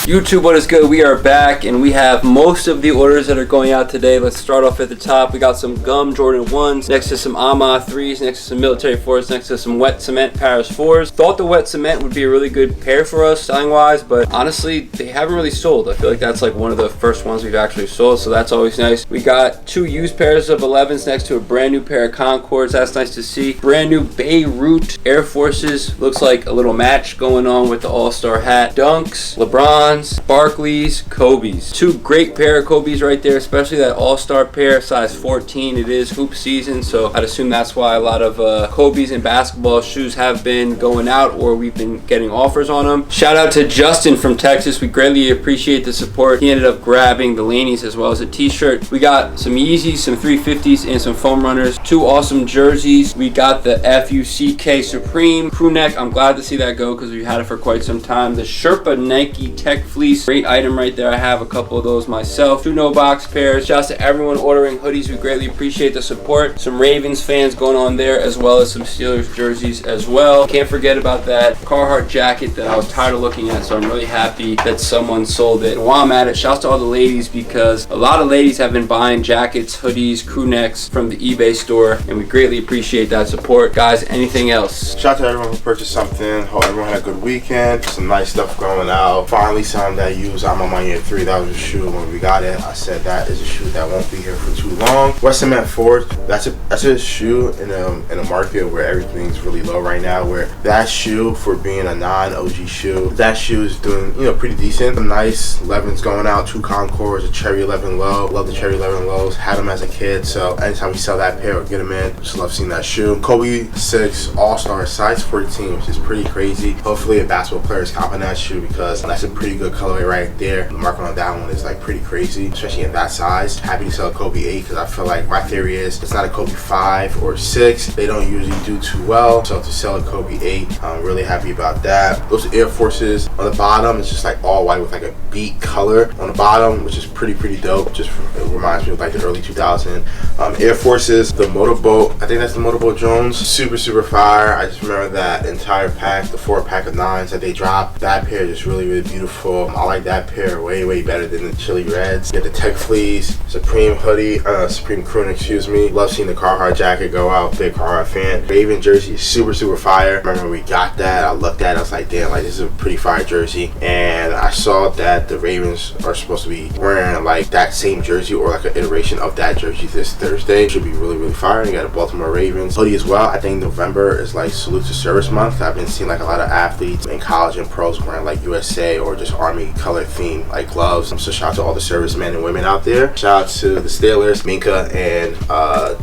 YouTube, what is good? We are back and we have most of the orders that are going out today. Let's start off at the top. We got some gum Jordan 1s, next to some AMA 3s, next to some military 4s, next to some wet cement Paris 4s. Thought the wet cement would be a really good pair for us selling wise, but honestly, they haven't really sold. I feel like that's like one of the first ones we've actually sold, so that's always nice. We got 2 used pairs of 11s next to a brand new pair of Concords. That's nice to see. Brand new Beirut Air Forces. Looks like a little match going on with the All-Star hat. Dunks, LeBrons, Barclays, Kobe's. 2 great pair of Kobe's right there, especially that All-Star pair, size 14. It is hoop season, so I'd assume that's why a lot of Kobe's and basketball shoes have been going out, or we've been getting offers on them. Shout out to Justin from Texas. We greatly appreciate the support. He ended up grabbing the Laneys as well as a t-shirt. We got some Yeezys, some 350s, and some foam runners. 2 awesome jerseys. We got the FUCK Supreme crew neck. I'm glad to see that go because we've had it for quite some time. The Sherpa Nike Tech Fleece, great item right there. I have a couple of those myself. 2 no box pairs. Shouts to everyone ordering hoodies. We greatly appreciate the support. Some Ravens fans going on there, as well as some Steelers jerseys as well. Can't forget about that Carhartt jacket that I was tired of looking at, so I'm really happy that someone sold it. And while I'm at it, shouts to all the ladies, because a lot of ladies have been buying jackets, hoodies, crew necks from the eBay store, and we greatly appreciate that support. Guys, anything else? Shout out to everyone who purchased something. Hope everyone had a good weekend. Some nice stuff going out. Finally, something that I use. I'm on my year 3. That was a shoe when we got it. I said that is a shoe that won't be here for too long. West Cement Ford. That's a shoe in a market where everything's really low right now. Where that shoe, for being a non-OG shoe, that shoe is doing pretty decent. Some nice 11s going out. 2 Concords, a Cherry 11 low. Love the Cherry 11 lows. Had them as a kid, so anytime we sell that pair or get them in, just love seeing that shoe. Kobe 6 All-Star size 14, which is pretty crazy. Hopefully a basketball player is copping that shoe because that's a pretty good colorway right there. The market on that one is like pretty crazy, especially in that size. Happy to sell a Kobe 8 because I feel like my theory is it's not a Kobe 5 or 6. They don't usually do too well. So to sell a Kobe 8, I'm really happy about that. Those Air Forces on the bottom, it's just like all white with like a beat color on the bottom, which is pretty dope. Just it reminds me of like the early 2000s. Air Forces, the motorboat, I think that's the motorboat Jones. Super fire. I just remember that entire pack, the 4-pack of 9s that they dropped. That pair is really beautiful. I like that pair way better than the Chili Reds. Get the Tech Fleece, Supreme hoodie, Supreme crew, excuse me. Love seeing the Carhartt jacket go out. Big Carhartt fan. Raven jersey is super fire. Remember when we got that, I looked at it, I was like, damn, like this is a pretty fire jersey. And I saw that the Ravens are supposed to be wearing like that same jersey or like an iteration of that jersey this Thursday. Should be really fire. You got a Baltimore Ravens hoodie as well. I think November is like Salute to Service month. I've been seeing like a lot of athletes in college and pros wearing like USA or just Army color theme like gloves. So shout out to all the servicemen and women out there. Shout out to the Steelers, Minka and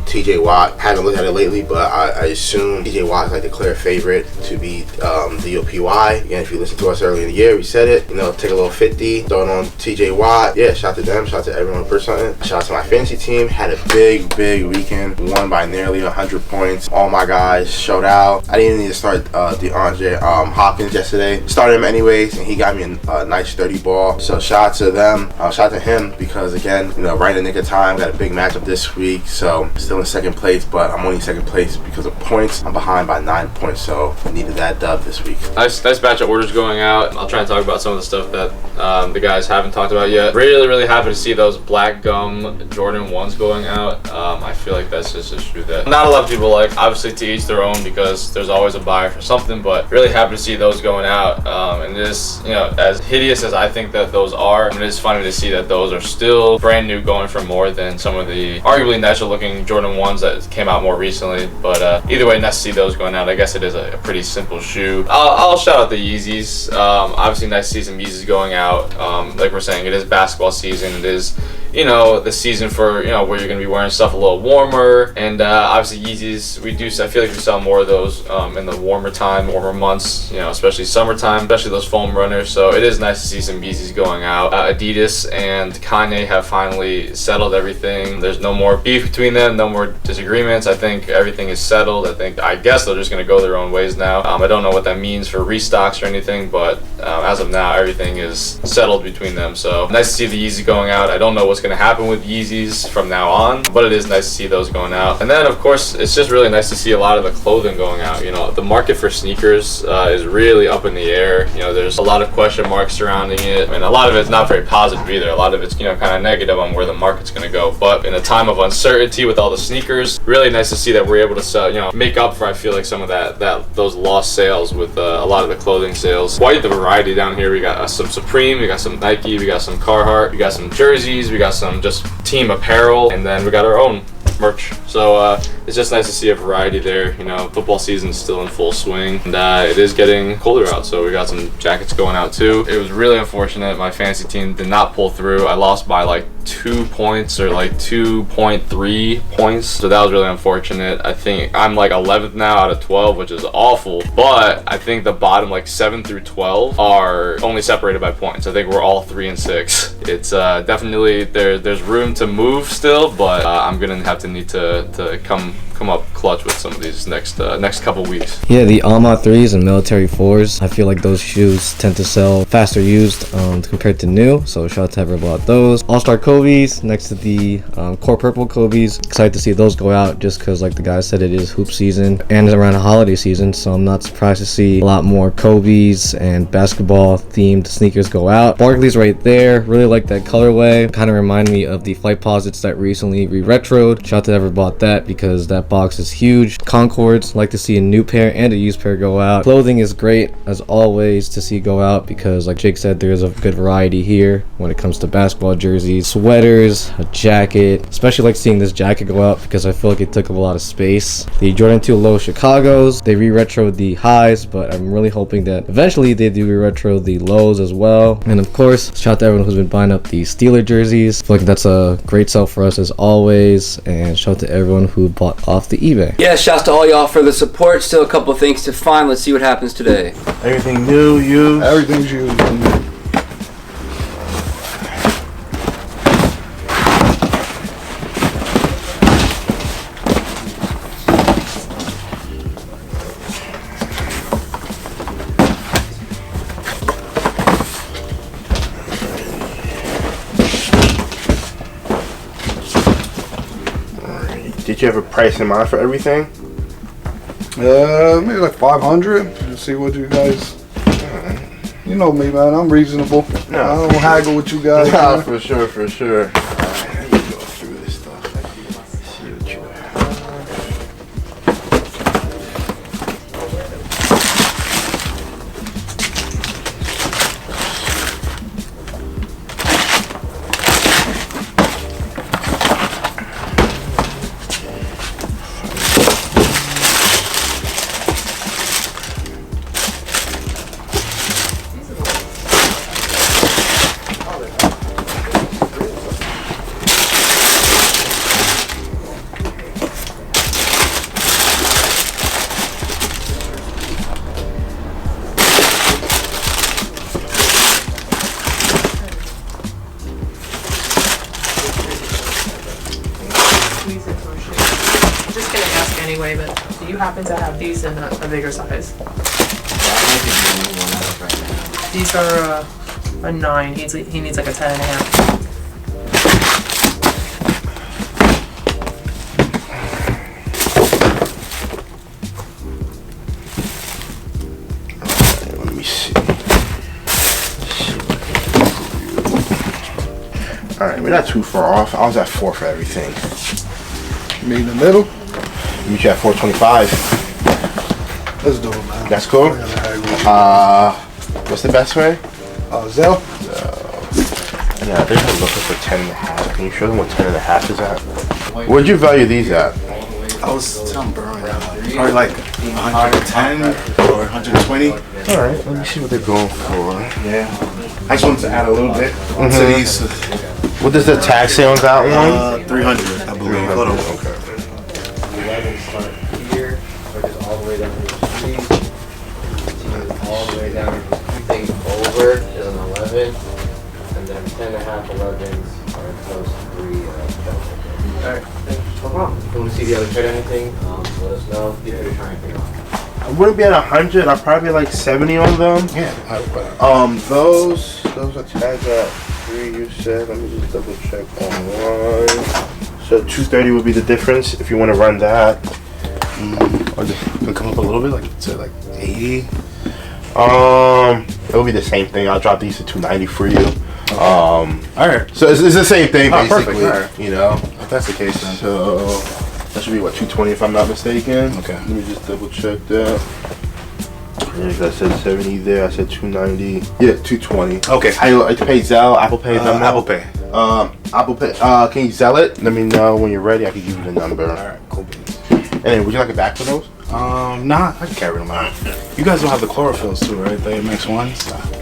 TJ Watt. Haven't looked at it lately, but I assume TJ Watt is like the clear favorite to be DOPY. Again, if you listen to us early in the year, we said it. Take a little 50, throw it on TJ Watt. Yeah, shout out to them. Shout out to everyone for something. Shout out to my fantasy team. Had a big weekend. Won by nearly 100 points. All my guys showed out. I didn't need to start DeAndre Hopkins yesterday. Started him anyways, and he got me a nice 30 ball. So shout out to them. Shout out to him because again, right in the nick of time. Got a big matchup this week, so still in 2nd place, but I'm only 2nd place because of points. I'm behind by 9 points, so I needed that dub this week. Nice batch of orders going out. I'll try and talk about some of the stuff that the guys haven't talked about yet. Really happy to see those black gum Jordan 1s going out. I feel like that's just a shoe that not a lot of people like. Obviously to each their own because there's always a buyer for something, but really happy to see those going out. And just as hideous as I think that those are, it is funny to see that those are still brand new, going for more than some of the arguably nicer looking Jordan 1s that came out more recently. But either way, nice to see those going out. I guess it is a pretty simple shoe. I'll shout out the Yeezys. Obviously nice to see some Yeezys going out. Like we're saying, it is basketball season. It is the season for where you're gonna be wearing stuff a little warmer, and obviously Yeezys, I feel like we sell more of those in the warmer months, especially summertime, especially those foam runners. So it is nice to see some Yeezys going out. Adidas and Kanye have finally settled everything. There's no more beef between them, no more disagreements. I think everything is settled. I guess they're just gonna go their own ways now. I don't know what that means for restocks or anything, but as of now, everything is settled between them. So nice to see the Yeezy going out. I don't know what's going to happen with Yeezys from now on, but it is nice to see those going out. And then of course it's just really nice to see a lot of the clothing going out. You know, the market for sneakers is really up in the air. You know, there's a lot of question marks surrounding it, and a lot of it's not very positive either. A lot of it's, you know, kind of negative on where the market's going to go. But in a time of uncertainty with all the sneakers, really nice to see that we're able to sell, you know, make up for, I feel like, some of those lost sales with a lot of the clothing sales. Quite the variety down here. We got some Supreme, we got some Nike, we got some Carhartt, we got some jerseys, we got some just team apparel, and then we got our own merch. So it's just nice to see a variety there. You know, football season's still in full swing, and it is getting colder out, so we got some jackets going out too. It was really unfortunate my fantasy team did not pull through. I lost by like 2 points or like 2.3 points, so that was really unfortunate. I think I'm like 11th now out of 12, which is awful, but I think the bottom like 7 through 12 are only separated by points. I think we're all 3 and 6. It's definitely there's room to move still, but I'm gonna have to need to come up clutch with some of these next couple weeks. Yeah, the Alma 3s and military 4s, I feel like those shoes tend to sell faster used compared to new, so shout out to whoever bought those. All-Star Kobe's next to the core purple Kobe's. Excited to see those go out just because, like the guy said, it is hoop season and it's around the holiday season, so I'm not surprised to see a lot more Kobe's and basketball themed sneakers go out. Barkley's right there. Really like that colorway. Kind of remind me of the Flight Posits that recently re-retroed. Shout out to whoever bought that because that box is huge. Concords, like to see a new pair and a used pair go out. Clothing is great as always to see go out because, like Jake said, there's a good variety here when it comes to basketball jerseys, sweaters, a jacket. Especially like seeing this jacket go out because I feel like it took up a lot of space. The Jordan 2 Low Chicagos, they re-retroed the highs, but I'm really hoping that eventually they do re-retro the lows as well. And of course, shout out to everyone who's been buying up the Steeler jerseys. I feel like that's a great sell for us as always, and shout out to everyone who bought off the eBay. Yeah, shouts to all y'all for the support. Still a couple things to find. Let's see what happens today. Everything new, used. Everything's used. Did you have a price in mind for everything? Maybe like 500. Let's see what you guys. You know me, man. I'm reasonable. No. I don't haggle with you guys. Nah, Man. for sure, for sure. Alright, let me go through this stuff. See what you have. Just gonna ask anyway, but do you happen to have these in a bigger size? These are a 9. He needs like a 10.5. Let me see. Alright, we're not too far off. I was at 4 for everything. Me in the middle. Meet you at 425. Let's do it, man. That's cool. I gotta haggle with you. What's the best way? Zell. Yeah, they're looking for 10.5. Can you show them what 10.5 is at? Where'd you value these at? I was telling Brian, probably like 110 or 120. Alright, let me see what they're going for. Yeah. I just wanted to add a little bit to these. What does the tag say on that one? 300, I believe. Hold on. Okay. 11 start here, which is all the way down to the street. 15 all the way down to everything over is an 11, and then 10.5 11s are close to 3. Alright, no problem. If you want to see the other trade anything, let us know. If you're trying anything out. I wouldn't be at 100. I'd probably be like 70 on them. Yeah. Those are tagged at 293 you said. Let me just double check online. So 230 would be the difference if you want to run that. Or just come up a little bit, like to like 80. It'll be the same thing. I'll drop these to 290 for you. Okay. All right. So it's the same thing Perfect. basically. All right. You know. If that's the case, then. So that should be what 220 if I'm not mistaken. Okay. Let me just double check that. I said 70 there. I said 290. Yeah, 220. Okay. I pay Zelle, Apple Pay, Venmo. Apple Pay. Apple Pay. Can you Zelle it? Let me know when you're ready. I can give you the number. All right. Cool. And then, would you like a bag for those? Nah, I can carry them out. You guys don't have the chlorophylls too, right? The MX1s.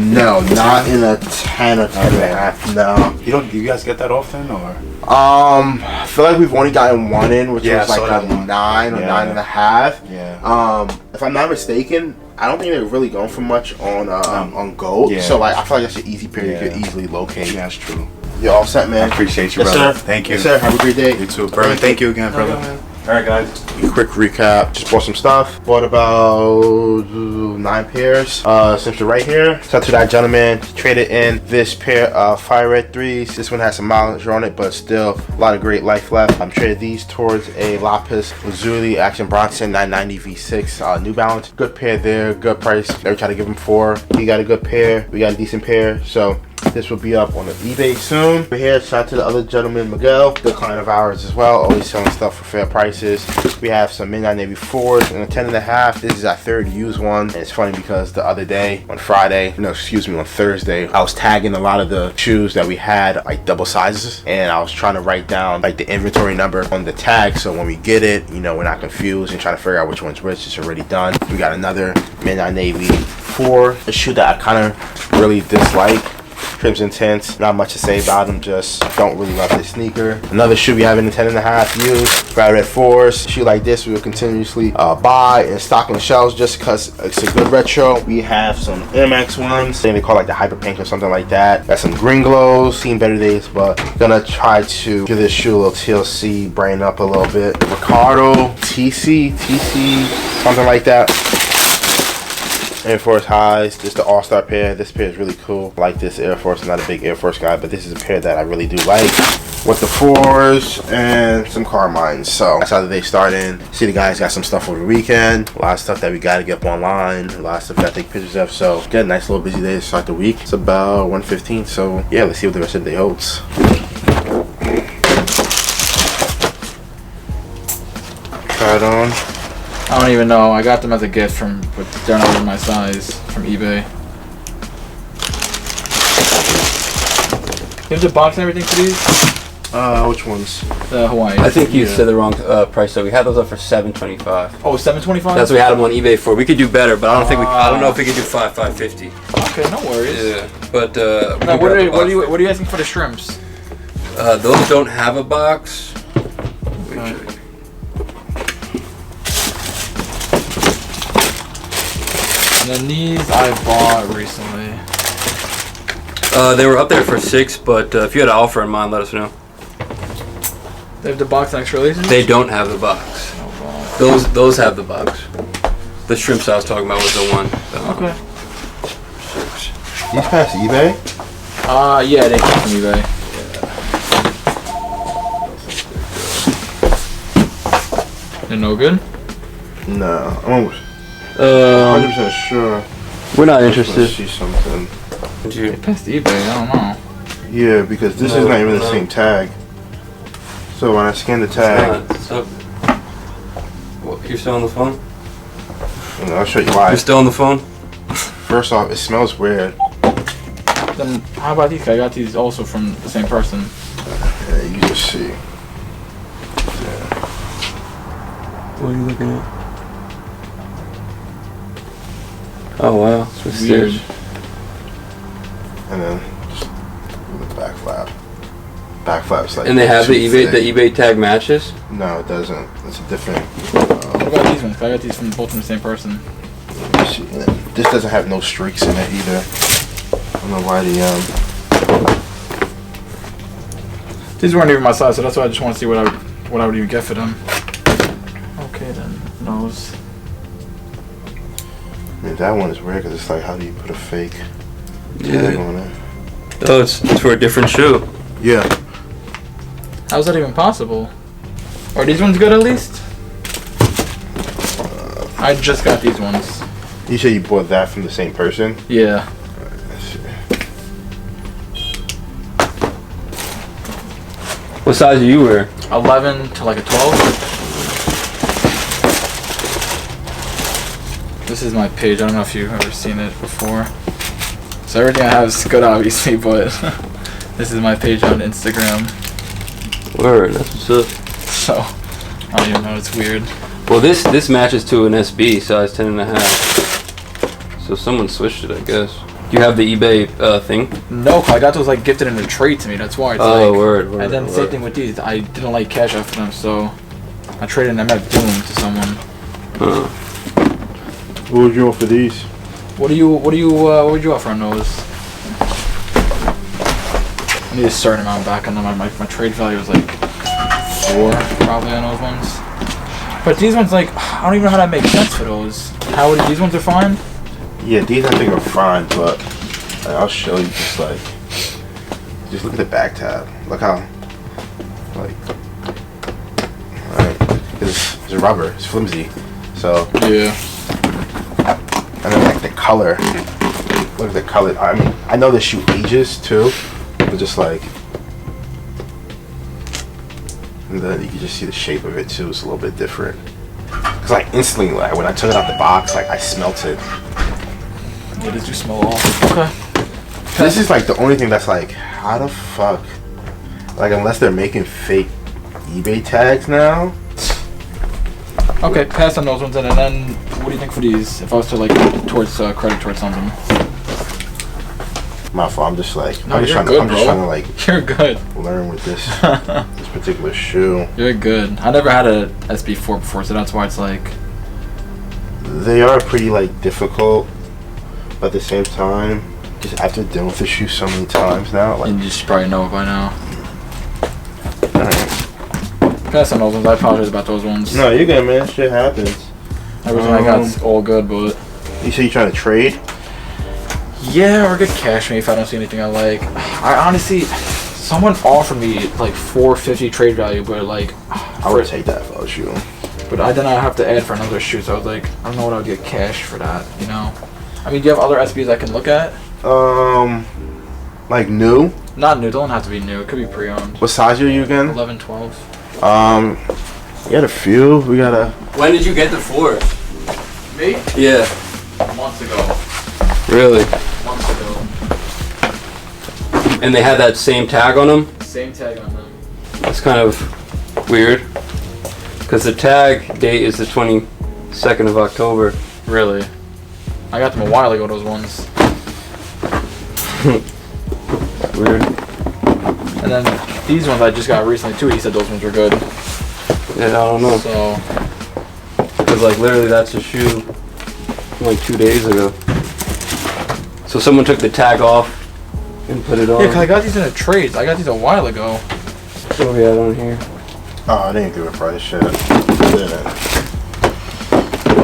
No, not in a 10 or 10 and a half. No. You don't? Do you guys get that often, or? I feel like we've only gotten one in, which Yeah, was like I saw a that one. 9 or Yeah. 9.5. Yeah. If I'm not mistaken, I don't think they're really going for much on gold. Yeah. So like, I feel like that's an easy pair you Yeah. could easily locate. Yeah, that's true. You're all set, I man. appreciate you, Yes, brother. sir. Thank you. Yes, sir. Have a great day. You too, brother. Thank you again, brother. All right, guys. Quick recap. Just bought some stuff. Bought about 9 pairs. Since you're right here, shout out to that gentleman. Traded in this pair of Fire Red 3s. This one has some mileage on it, but still a lot of great life left. I'm traded these towards a Lapis Lazuli Action Bronson 990 V6 New Balance. Good pair there. Good price. Never try to give him 4. He got a good pair. We got a decent pair. So this will be up on the eBay soon. We're here. Shout out to the other gentleman, Miguel. Good client of ours as well. Always selling stuff for fair prices. We have some Midnight Navy 4s and a 10.5. This is our 3rd used one. And it's funny because the other day, on Thursday, I was tagging a lot of the shoes that we had, like double sizes. And I was trying to write down like the inventory number on the tag. So when we get it, you know, we're not confused and trying to figure out which one's which. It's already done. We got another Midnight Navy 4. A shoe that I kind of really dislike. Crimson tints, not much to say about them, just don't really love this sneaker. Another shoe we have in the 10.5 used, Fire Red 4s. Shoe like this we will continuously buy and stock on the shelves just because it's a good retro. We have some MX ones, I think they call like the Hyper Pink or something like that. Got some Green Glows, seen better days, but gonna try to give this shoe a little TLC, brain up a little bit. Ricardo, TC, something like that. Air Force highs, just the all-star pair. This pair is really cool. I like this Air Force. I'm not a big Air Force guy, but this is a pair that I really do like. With the 4s and some Carmines. So that's how the day started. See, the guys got some stuff over the weekend. A lot of stuff that we got to get up online. A lot of stuff we got to take pictures of. So got a nice little busy day to start the week. It's about 1:15. So yeah, let's see what the rest of the day holds. Try it on. I don't even know. I got them as a gift but they're not even my size from eBay. You have the box and everything for these? Which ones? The Hawaii. I think you said the wrong price though. We had those up for $725. Oh, $725? That's what we had them on eBay for. We could do better, but I don't think I don't know if we could do $550. Okay, no worries. Yeah, but Now, what are you asking for the shrimps? those don't have a box. Okay. And then these I bought recently. They were up there for $6, but if you had an offer in mind, let us know. They have the box and extra laces? They don't have the box. Oh, Those have the box. The shrimps I was talking about was the one. okay. These past eBay? Yeah, they came from eBay. They're no good? No, I'm almost 100% sure. We're not Let's interested. see something. They passed eBay, I don't know. Yeah, because this is not even the same tag. So when I scan the tag, What, you're still on the phone? I'll show you why. You're still on the phone? First off, it smells weird. Then how about these? I got these also from the same person. Yeah, you just see. What are you looking at? Oh wow, it's Weird. And then just the back flap. Back flap's like. And they have too the thick. eBay tag matches. No, it doesn't. It's a different. What about these ones? I got these from both from the same person. This doesn't have no streaks in it either. I don't know why the These weren't even my size, so that's why I just want to see what I would even get for them. Okay then, nose. I mean, that one is weird because it's like, how do you put a fake tag on it? Oh, it's for a different shoe. Yeah. How's that even possible? Are these ones good at least? I just got these ones. You said you bought that from the same person? Yeah. What size do you wear? 11 to like a 12. This is my page. I don't know if you've ever seen it before. So everything I have is good, obviously, but this is my page on Instagram. Word, that's what's up. So I don't even know. It's weird. Well, this matches to an SB size 10.5. So someone switched it, I guess. Do you have the eBay thing? No, I got those like gifted in a trade to me. That's why. It's Oh, like, word. And then same thing with these. I didn't like cash out for them, so I traded them at Doom to someone. What would you want for these? What would you offer on those? I need a certain amount back on them. My trade value was like 4 probably on those ones. But these ones, like, I don't even know how that makes sense for those. How would these ones are fine? Yeah, these I think are fine, but I'll show you just look at the back tab. Look how, like, alright, it's rubber, it's flimsy. So, yeah. And then like the color, look at the color. I mean, I know the shoe ages too, but just like, and then you can just see the shape of it too. It's a little bit different. Cause like instantly, like when I took it out the box, like I smelt it. Yeah, does do smell off. Okay. This is like the only thing that's like, how the fuck? Like unless they're making fake eBay tags now. Okay, pass on those ones, and then what do you think for these? If I was to like towards credit towards something. My fault. I'm just like, No, I'm just you're trying good, to like You're good. learn with this this particular shoe. You're good. I never had a SB4 before, so that's why it's like. They are pretty like difficult, but at the same time, just after dealing with the shoe so many times now, like. And you just probably know it by now. Pass on those ones. I apologize about those ones. No, you're good, man. Shit happens. Everything I got's all good, but. You say you trying to trade? Yeah, or get cash me if I don't see anything I like. I honestly, someone offered me like $450 trade value, but like. I would take that if I was you. But then I have to add for another shoe, so I was like, I don't know what I would get cash for that, you know? I mean, do you have other SBs I can look at? Like new? Not new, don't have to be new. It could be pre-owned. What size are you again? 11, 12. We got a few. We got a. When did you get the 4? Me? Yeah. Months ago. Really? Months ago. And they had that same tag on them? Same tag on them. That's kind of weird. Because the tag date is the 22nd of October. Really? I got them a while ago, those ones. Weird. And then these ones I just got recently too. He said those ones were good. Yeah, I don't know. So. Because like literally that's a shoe from like 2 days ago. So someone took the tag off and put it on. Yeah, because I got these in a trade. I got these a while ago. What do we have on here? Oh, I didn't do it for this shit. I'll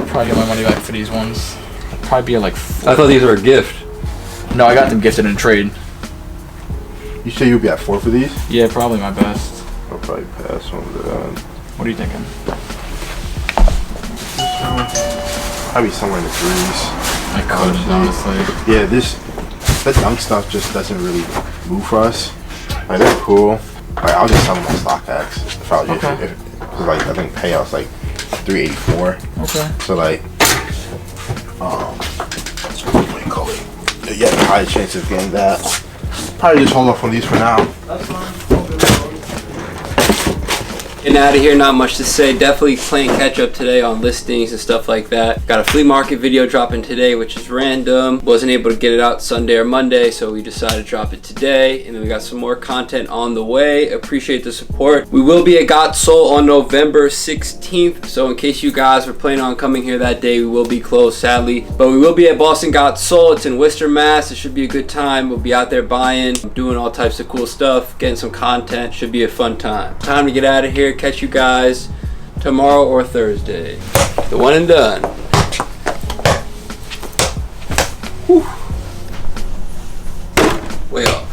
probably get my money back for these ones. I'd probably be at like. I thought these were a gift. No, I got them gifted in a trade. You say you'll be at 4 for these? Yeah, probably my best. I'll probably pass on to that. What are you thinking? Probably somewhere in the 3s. I could, honestly. Yeah, the dunk stuff just doesn't really move for us. Like they're cool. Like I'll just sell them on StockX if I was Okay. Cause like I think payout's like $384. Okay. So like, what do you call it? You have a high chance of getting that. Probably just hold off on these for now. That's fine. Getting out of here, not much to say. Definitely playing catch up today on listings and stuff like that. Got a flea market video dropping today, which is random. Wasn't able to get it out Sunday or Monday, so we decided to drop it today. And then we got some more content on the way. Appreciate the support. We will be at Got Soul on November 16th. So in case you guys were planning on coming here that day, we will be closed, sadly. But we will be at Boston Got Soul. It's in Worcester, Mass. It should be a good time. We'll be out there buying, doing all types of cool stuff, getting some content. Should be a fun time. Time to get out of here. Catch you guys tomorrow or Thursday. The one and done. Whew. Way off.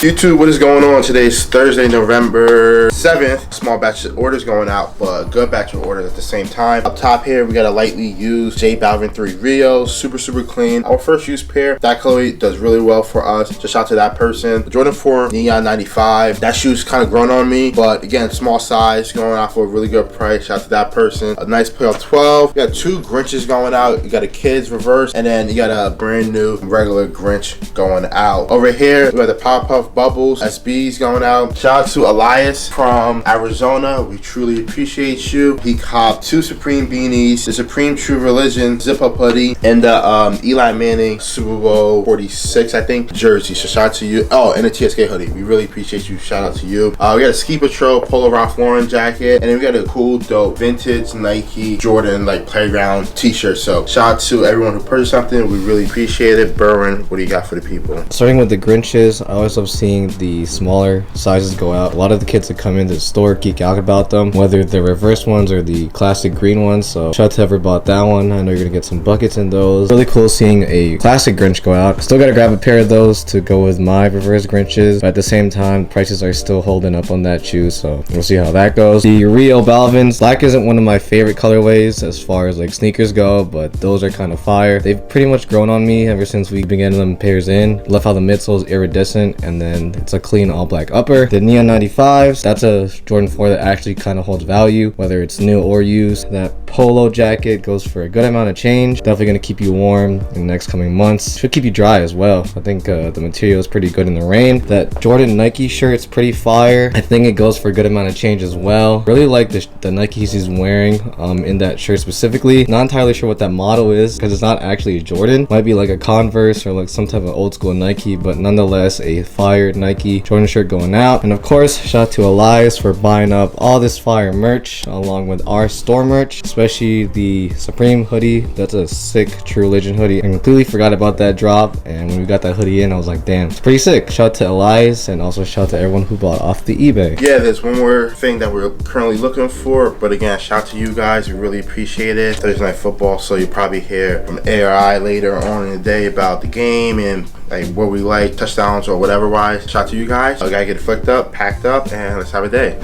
YouTube, what is going on? Today's Thursday, November 7th. Small batch of orders going out, but a good batch of orders at the same time. Up top here, we got a lightly used J Balvin 3 Rio. Super clean. Our first use pair. That colorway does really well for us. Just shout out to that person. The Jordan 4 Neon 95. That shoe's kind of grown on me, but again, small size, going out for a really good price. Shout out to that person. A nice pair of 12. You got 2 Grinches going out. You got a Kids reverse, and then you got a brand new regular Grinch going out. Over here, we got the Powerpuff Bubbles SBs going out. Shout out to Elias from Arizona. We truly appreciate you. He copped 2 Supreme beanies, the Supreme True Religion zip-up hoodie, and the Eli Manning Super Bowl 46, I think, jersey. So shout out to you. Oh, and a TSK hoodie. We really appreciate you. Shout out to you. We got a Ski Patrol Polo Ralph Lauren jacket, and then we got a cool, dope, vintage Nike Jordan like playground t-shirt. So shout out to everyone who purchased something. We really appreciate it. Burwin, what do you got for the people? Starting with the Grinches, I always love seeing the smaller sizes go out. A lot of the kids that come into the store geek out about them, whether they're reverse ones or the classic green ones. So shout out to whoever bought that one. I know you're gonna get some buckets in those. Really cool seeing a classic Grinch go out. Still gotta grab a pair of those to go with my reverse Grinches, but at the same time, prices are still holding up on that shoe, so we'll see how that goes. The Rio Balvins, black isn't one of my favorite colorways as far as like sneakers go, but those are kind of fire. They've pretty much grown on me ever since we began them pairs in. Love how the midsole is iridescent, and then it's a clean all black upper. The Neon 95s, that's a Jordan 4 that actually kind of holds value, whether it's new or used. That polo jacket goes for a good amount of change. Definitely gonna keep you warm in the next coming months. Should keep you dry as well. I think the material is pretty good in the rain. That Jordan Nike shirt's pretty fire. I think it goes for a good amount of change as well. Really like the Nikes he's wearing in that shirt specifically. Not entirely sure what that model is because it's not actually a Jordan. Might be like a Converse or like some type of old school Nike, but nonetheless a fire Nike Jordan shirt going out. And of course, shout out to Elias for buying up all this fire merch along with our store merch, especially the Supreme hoodie. That's a sick True Religion hoodie. I completely forgot about that drop, and when we got that hoodie in, I was like, damn, it's pretty sick. Shout out to Elias, and also shout out to everyone who bought off the eBay. Yeah, there's one more thing that we're currently looking for, but again, shout out to you guys. We really appreciate it. Thursday Night Football, so you'll probably hear from ARI later on in the day about the game and like what we like, touchdowns or whatever wise. Shout out to you guys. I gotta get it flicked up, packed up, and let's have a day.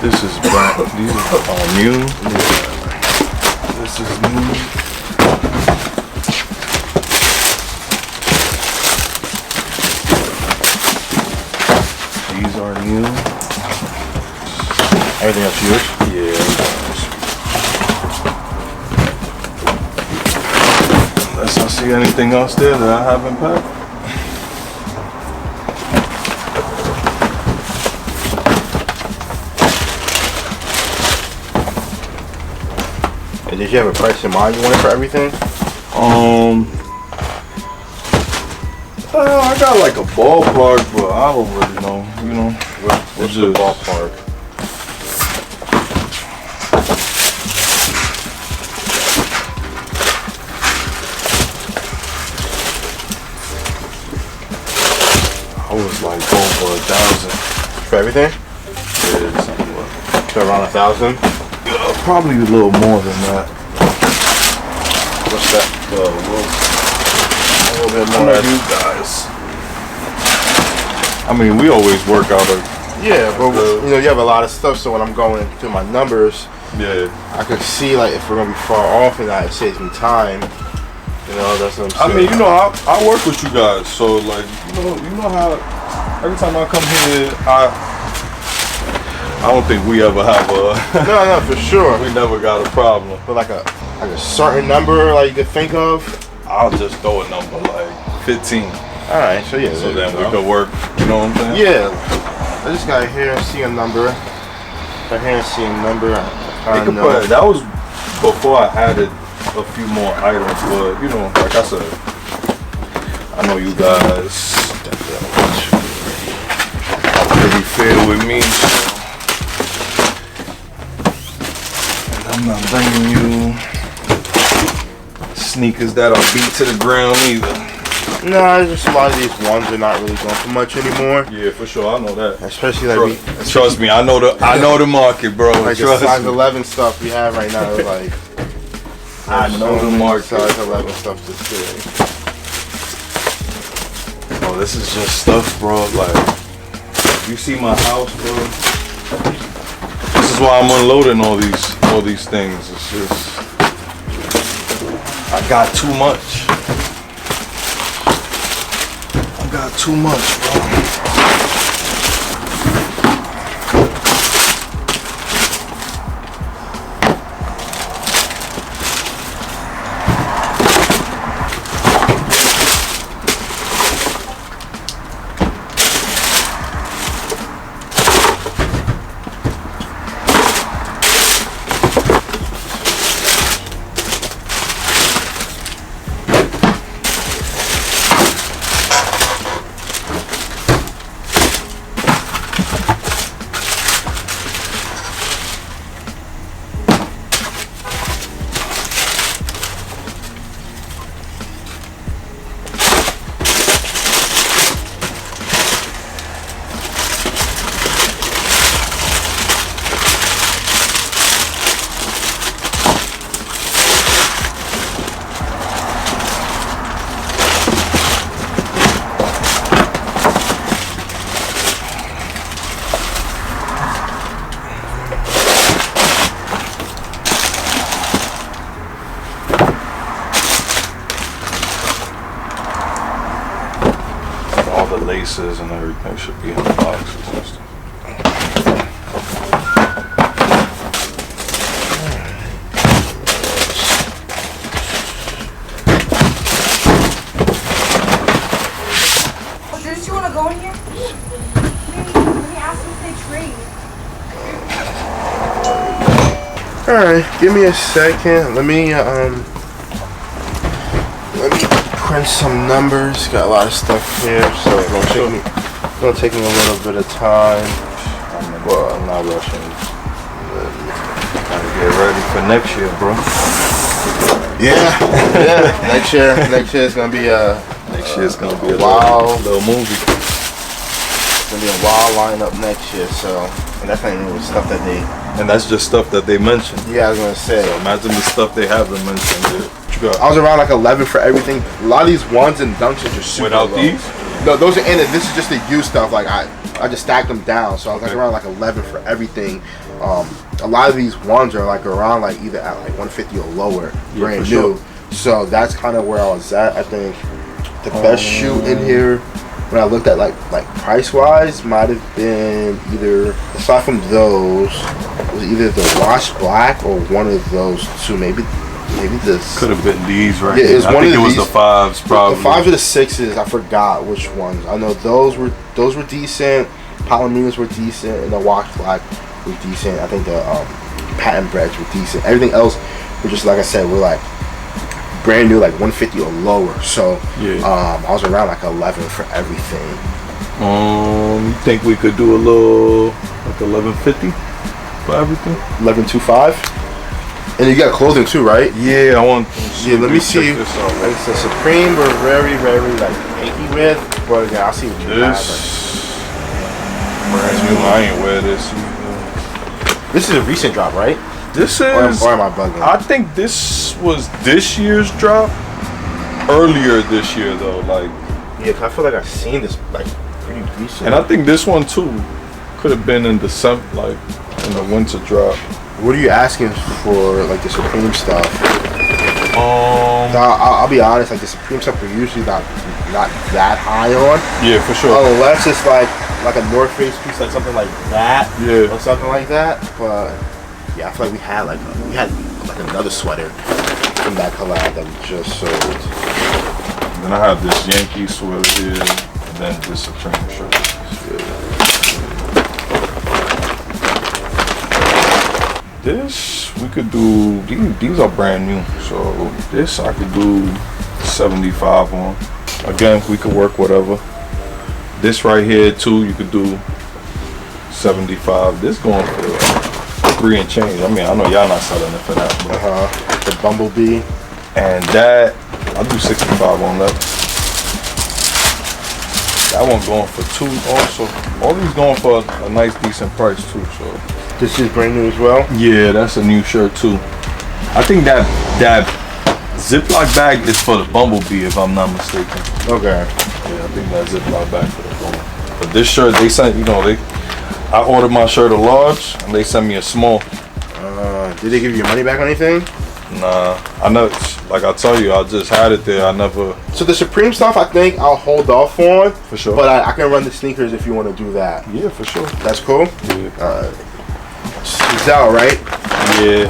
This is black. These are all new. Yeah. This is new. These are new. Everything else yours? Yeah. Unless I see anything else there that I haven't packed. And did you have a price in mind you wanted for everything? I got like a ballpark, but I don't really know. You know, What's the ballpark? I was like over 1,000 For everything? Yeah, somewhat. So around 1,000? Probably a little more than that. What's that? A little bit More more. than you guys. I mean, we always work out of. Yeah, but you know, you have a lot of stuff, so when I'm going through my numbers, Yeah. I could see like if we're gonna be far off and that, it saves me time. You know, that's what I'm saying. I mean, you know, I work with you guys, so like, you know how every time I come here, I don't think we ever have a. No, for sure. We never got a problem. But like a certain number like you could think of. I'll just throw a number like 15. All right, so yeah. So then we could work. You know what I'm saying? Yeah. I just got here and see a number. Right here and see a number. That was before I added a few more items, but you know, like I said, I know you guys pretty fair with me, and I'm not bringing you sneakers that are beat to the ground either. No, just a lot of these ones are not really going for much anymore. Yeah, for sure, I know that. Especially like trust me, I know the market, bro. Like trust the size me. 11 stuff we have right now is like. I know the market. Size 11 stuff to see. this is just stuff, bro. Like, you see my house, bro. This is why I'm unloading all these things. It's just, I got too much. I got too much, bro. Laces and everything should be in the boxes and stuff. Oh, Drews, you want to go in here? Let me ask them if they trade. Alright, give me a second. Let me print some numbers. Got a lot of stuff here, so it's gonna take me a little bit of time. Well, I'm not rushing. Gotta get ready for next year, bro. Yeah. Next year is gonna be a wild little movie. It's gonna be a wild lineup next year. So, and that's not even the stuff that they. And that's just stuff that they mentioned. Yeah, I was gonna say. So imagine the stuff they haven't mentioned. I was around like 11 for everything. A lot of these ones and dunks are just super Without low. these? No, those are in it. This is just the used stuff. Like I just stacked them down. So I was like around like 11 for everything. A lot of these ones are like around like either at like 150 or lower, brand new. Sure. So that's kind of where I was at. I think the best shoe in here, when I looked at like price wise, might have been either, aside from those, it was either the Wash Black or one of those two. Maybe this could have been these right here. It I think it was the 5s probably. The 5s or the 6s, I forgot which ones. I know those were decent. Palominas were decent, and the Wash Black was decent. I think the patent breads were decent. Everything else were just, like I said, were like brand new, like 150 or lower. So I was around like 11 for everything. You think we could do a little like 1150 for everything? 1125. And you got clothing too, right? Yeah, I want. Yeah, let me see. It's a Supreme. We're very like pinky with, but again, I'll see what you have. Brand new. I ain't wear this. This is a recent drop, right? This is. Or am I bugging? I think this was this year's drop. Earlier this year though, like. Yeah, 'cause I feel like I've seen this like pretty recent. And I think this one too could have been in December, like in the winter drop. What are you asking for, like the Supreme stuff? I'll be honest, like the Supreme stuff we're usually not that high on. Yeah, for sure. Unless it's like a North Face piece, like something like that. Yeah. Or something like that. But yeah, I feel like we had like another sweater from that collab that we just sold. Then I have this Yankee sweater here, and then this Supreme shirt. This we could do. These are brand new, so this I could do 75 on. Again, we could work whatever. This right here too, you could do 75. This going for 3 and change. I mean, I know y'all not selling it for that. But the Bumblebee, and that I'll do 65 on that. That one going for 2 also. All these going for a nice decent price too. So. This is brand new as well? Yeah, that's a new shirt too. I think that Ziploc bag is for the Bumblebee, if I'm not mistaken. Okay. Yeah, I think that Ziploc bag for the Bumblebee. But this shirt, they sent, you know, I ordered my shirt a large, and they sent me a small. Did they give you your money back or anything? Nah, I know. Like I tell you, I just had it there. I never. So the Supreme stuff, I think I'll hold off on. For sure. But I can run the sneakers if you want to do that. Yeah, for sure. That's cool? Yeah. Zell, right? Yeah.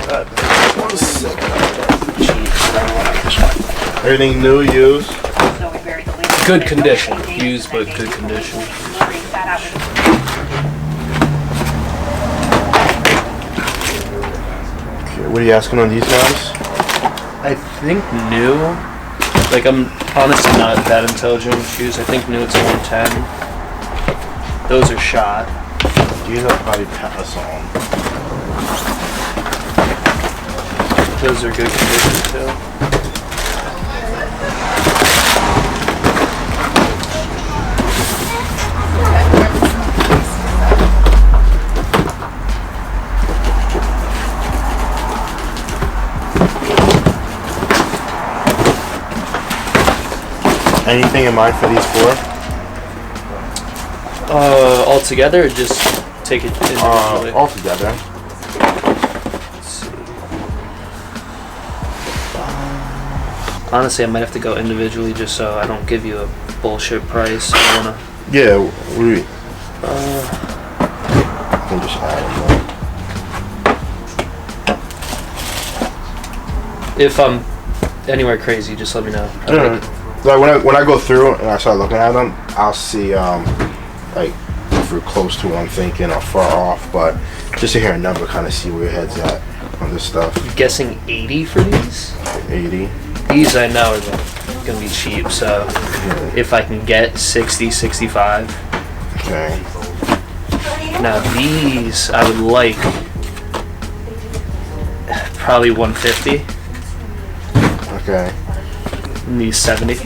Everything new, used? Good condition. Used, but good condition. Okay, what are you asking on these guys? I think new. Like, I'm honestly not that intelligent with shoes. I think new it's a 110. Those are shot. These are probably pass on. Those are good condition too. Anything in mind for these four? All together, or just take it individually? All together. Let's see. Honestly, I might have to go individually just so I don't give you a bullshit price. I wanna. Yeah, we. I can just add them. If I'm anywhere crazy, just let me know. Like when I go through and I start looking at them, I'll see like if we're close to what I'm thinking or far off, but just to hear a number, kind of see where your head's at on this stuff. I'm guessing 80 for these. 80. These I know are gonna be cheap, so if I can get 60, 65. Okay. Now these I would like probably 150. Okay. And these 70.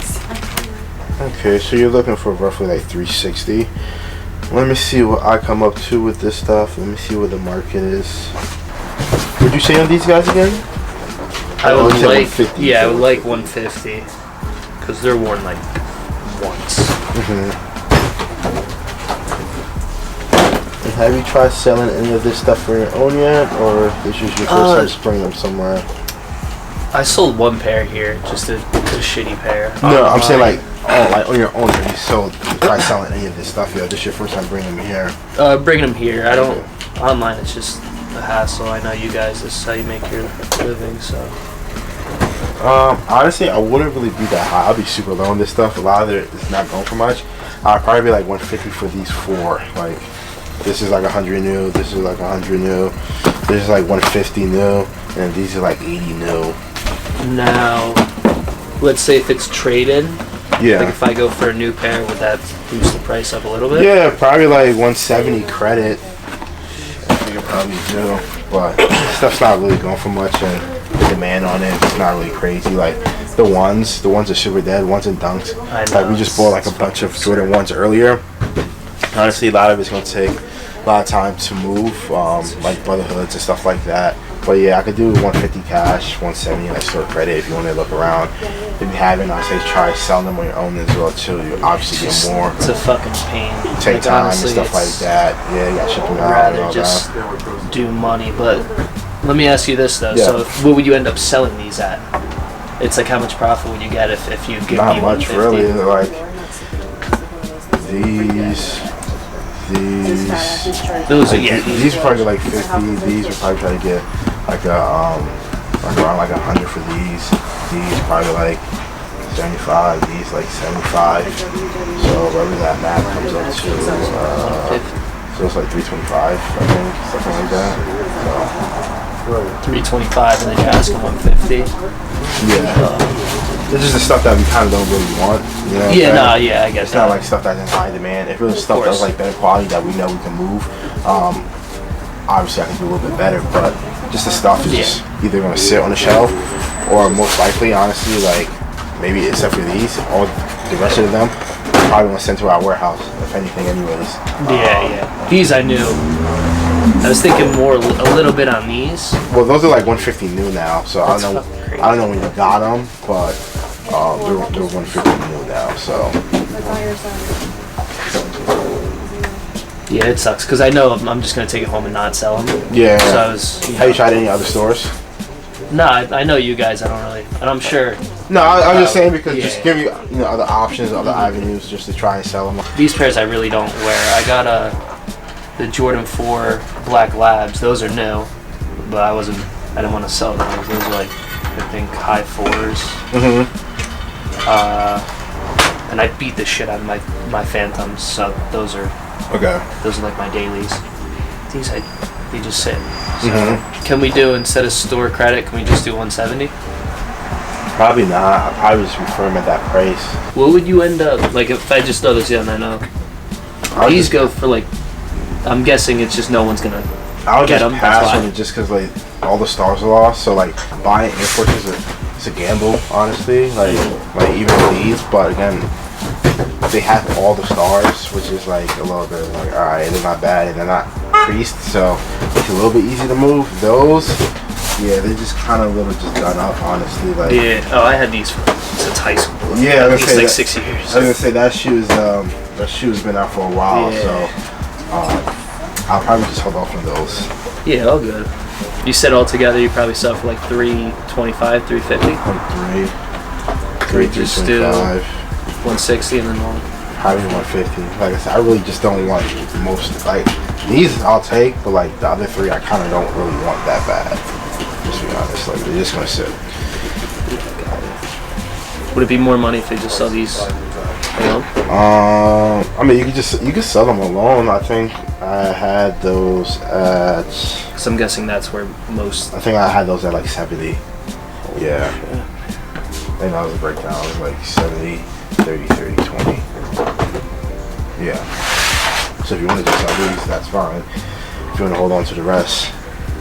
Okay, so you're looking for roughly like 360. Let me see what I come up to with this stuff. Let me see what the market is. What'd you say on these guys again? I would you said like, 150, yeah, I so would like 150 because they're worn like once. And have you tried selling any of this stuff for your own yet, or this is your first time spraying them somewhere? I sold one pair here, just a shitty pair. No, I'm saying like on your own. Have you tried selling any of this stuff yet? This is your first time bringing them here. Bringing them here. I don't. Online, it's just a hassle. I know you guys. This is how you make your living. So. Honestly, I wouldn't really be that high. I'll be super low on this stuff. A lot of it is not going for much. I'd probably be like 150 for these four. Like, this is like 100 new. This is like 100 new. This is like 150 new, and these are like 80 new. Now, let's say if it's traded. Yeah. Like if I go for a new pair, would that boost the price up a little bit? Yeah, probably like 170 credit. I think it probably do, but stuff's not really going for much, and the demand on it is not really crazy. Like the ones are super dead. Ones and dunks. I know. Like we just bought like a bunch of Jordan 1s earlier. Honestly, a lot of it's gonna take a lot of time to move, like Brotherhoods and stuff like that. But yeah, I could do 150 cash, 170 like store credit if you want to look around. If you haven't, I say try selling them on your own as well too. You obviously get more. It's a fucking pain. Take Like, time honestly, and stuff like that. Yeah, you got shipping out I'd and all rather just that. do money, but let me ask you this though. Yeah. So what would you end up selling these at? It's like how much profit would you get if you give Not me much 150? really. Like these. Those are Like, these are probably like 50. These would probably try to get like a like around like 100 for these. These probably like 75. These like 75. So whatever that math comes up to, so it's like 325, I think, something like that. So 325, and then you're asking 150. yeah, this is the stuff that we kind of don't really want. You know? Yeah, no, yeah, I guess it's not like stuff that's in high demand. If it was stuff that was like better quality that we know we can move, obviously I can do a little bit better. But just the stuff is just either gonna sit on the shelf, or most likely, honestly, like maybe except for these, all the rest of them, probably gonna send to our warehouse, if anything, anyways. Yeah. These I knew. I was thinking more a little bit on these. Well, those are like 150 new now, so I don't know. I don't know when you got them, but they're 150 new now. So Yeah, it sucks because I know I'm just gonna take it home and not sell them. yeah. So I was. Have you tried any other stores? No, I know you guys. I don't really, and I'm sure. No, I'm just saying because yeah. just give you other options, other avenues, just to try and sell them. These pairs I really don't wear. I got the Jordan 4 Black Labs. Those are new, but I didn't want to sell those. Those are like, I think high 4s. Mm-hmm. And I beat the shit out of my Phantoms. So those are like my dailies. These they just sit. So can we do, instead of store credit, can we just do 170? Probably not. I'd probably just refer them at that price. What would you end up, like if I just throw this in, I know. These go for like, I'm guessing it's just no one's gonna I'll get just them. pass on it just because like all the stars are lost. So like buying imports is a gamble, honestly. Like even these, but again, they have all the stars, which is like a little bit like, all right, they're not bad and they're not creased, so it's a little bit easy to move. Those, yeah, they're just kind of a little just done up, honestly. Like yeah. Oh, I had these since high school. Yeah, I was gonna say like that, 6 years. I was gonna say that shoe's been out for a while, so I'll probably just hold off on those. Yeah, all good. You said all together you probably sell for like 325, 350. Three 325. 160 and then one. Probably 150. Like I said, I really just don't want most. Like these, I'll take, but like the other three, I kind of don't really want that bad. Just to be honest, like they're just gonna sit. Would it be more money if they just sell these alone? I mean, you could sell them alone. I think I had those at. So I'm guessing that's where most. I think I had those at like 70. Yeah. I think that was a breakdown. It was like 70, 30, 30, 20. Yeah. So if you want to just sell these, that's fine. If you want to hold on to the rest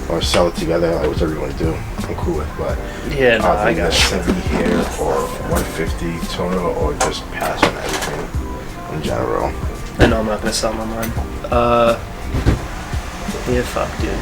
or sell it together, like whatever you want to do, I'm cool with. But yeah, no, I got 70 here or 150 total, or just pass on everything in general. I know I'm not gonna sell them online. Yeah, fuck, dude.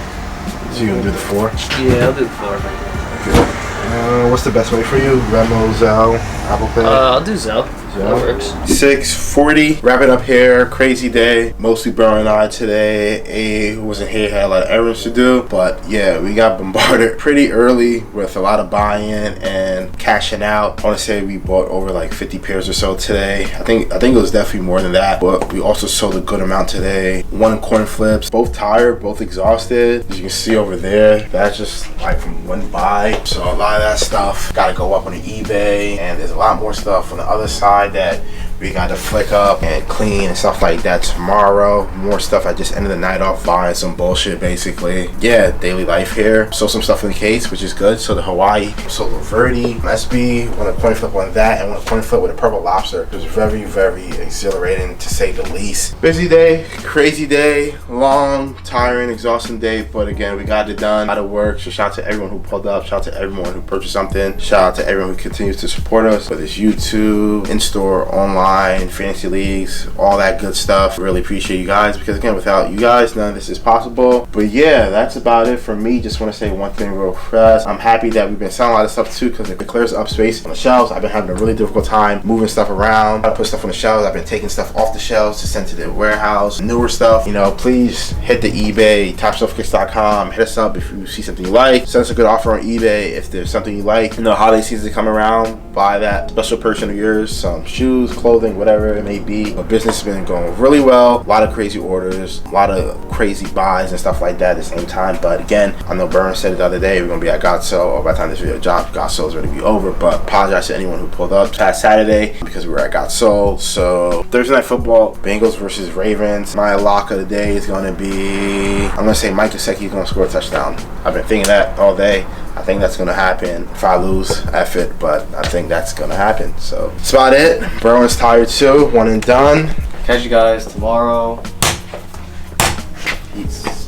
So you gonna do the 4? Yeah, I'll do the 4. Okay. What's the best way for you? Venmo, Zelle, Apple Pay? I'll do Zelle. That works. 6:40. Wrap it up here. Crazy day. Mostly Bro and I today. A, who wasn't here, had a lot of errands to do. But yeah, we got bombarded pretty early with a lot of buy-in and cashing out. I want to say we bought over like 50 pairs or so today. I think it was definitely more than that. But we also sold a good amount today. 1 coin flips. Both tired, both exhausted. As you can see over there, that's just like from one buy. So a lot of that stuff got to go up on the eBay. And there's a lot more stuff on the other side that we got to flick up and clean and stuff like that tomorrow. More stuff. I just ended the night off buying some bullshit, basically. Yeah, daily life here. Sold some stuff in the case, which is good. So the Hawaii, sold a Verdi, SB, won a coin flip on that, and won a coin flip with a purple lobster. It was very, very exhilarating, to say the least. Busy day, crazy day, long, tiring, exhausting day, but again, we got it done. A lot of work. So shout out to everyone who pulled up. Shout out to everyone who purchased something. Shout out to everyone who continues to support us, whether it's YouTube, in-store, online, fantasy leagues, all that good stuff. Really appreciate you guys, because again, without you guys, none of this is possible. But yeah, that's about it for me. Just want to say one thing real fast. I'm happy that we've been selling a lot of stuff too, because it clears up space on the shelves. I've been having a really difficult time moving stuff around. I put stuff on the shelves. I've been taking stuff off the shelves to send to the warehouse. Newer stuff, please hit the eBay, TopshelfKicks.com. Hit us up if you see something you like. Send us a good offer on eBay if there's something you like. Holiday season come around, buy that special person of yours some shoes, clothing, whatever it may be. But business has been going really well. A lot of crazy orders, a lot of crazy buys and stuff like that at the same time. But again, I know Burn said it the other day, we're gonna be at God Sale, or by the time this video drops, God Sale is ready to be over. But apologize to anyone who pulled up past Saturday because we were at God Sale. So Thursday night football, Bengals versus Ravens. My lock of the day is gonna be, I'm gonna say Mike Gesicki is gonna score a touchdown. I've been thinking that all day. I think that's gonna happen. If I lose, F it, but I think that's gonna happen. So that's about it. Burrow's tired too. One and done. Catch you guys tomorrow. Peace.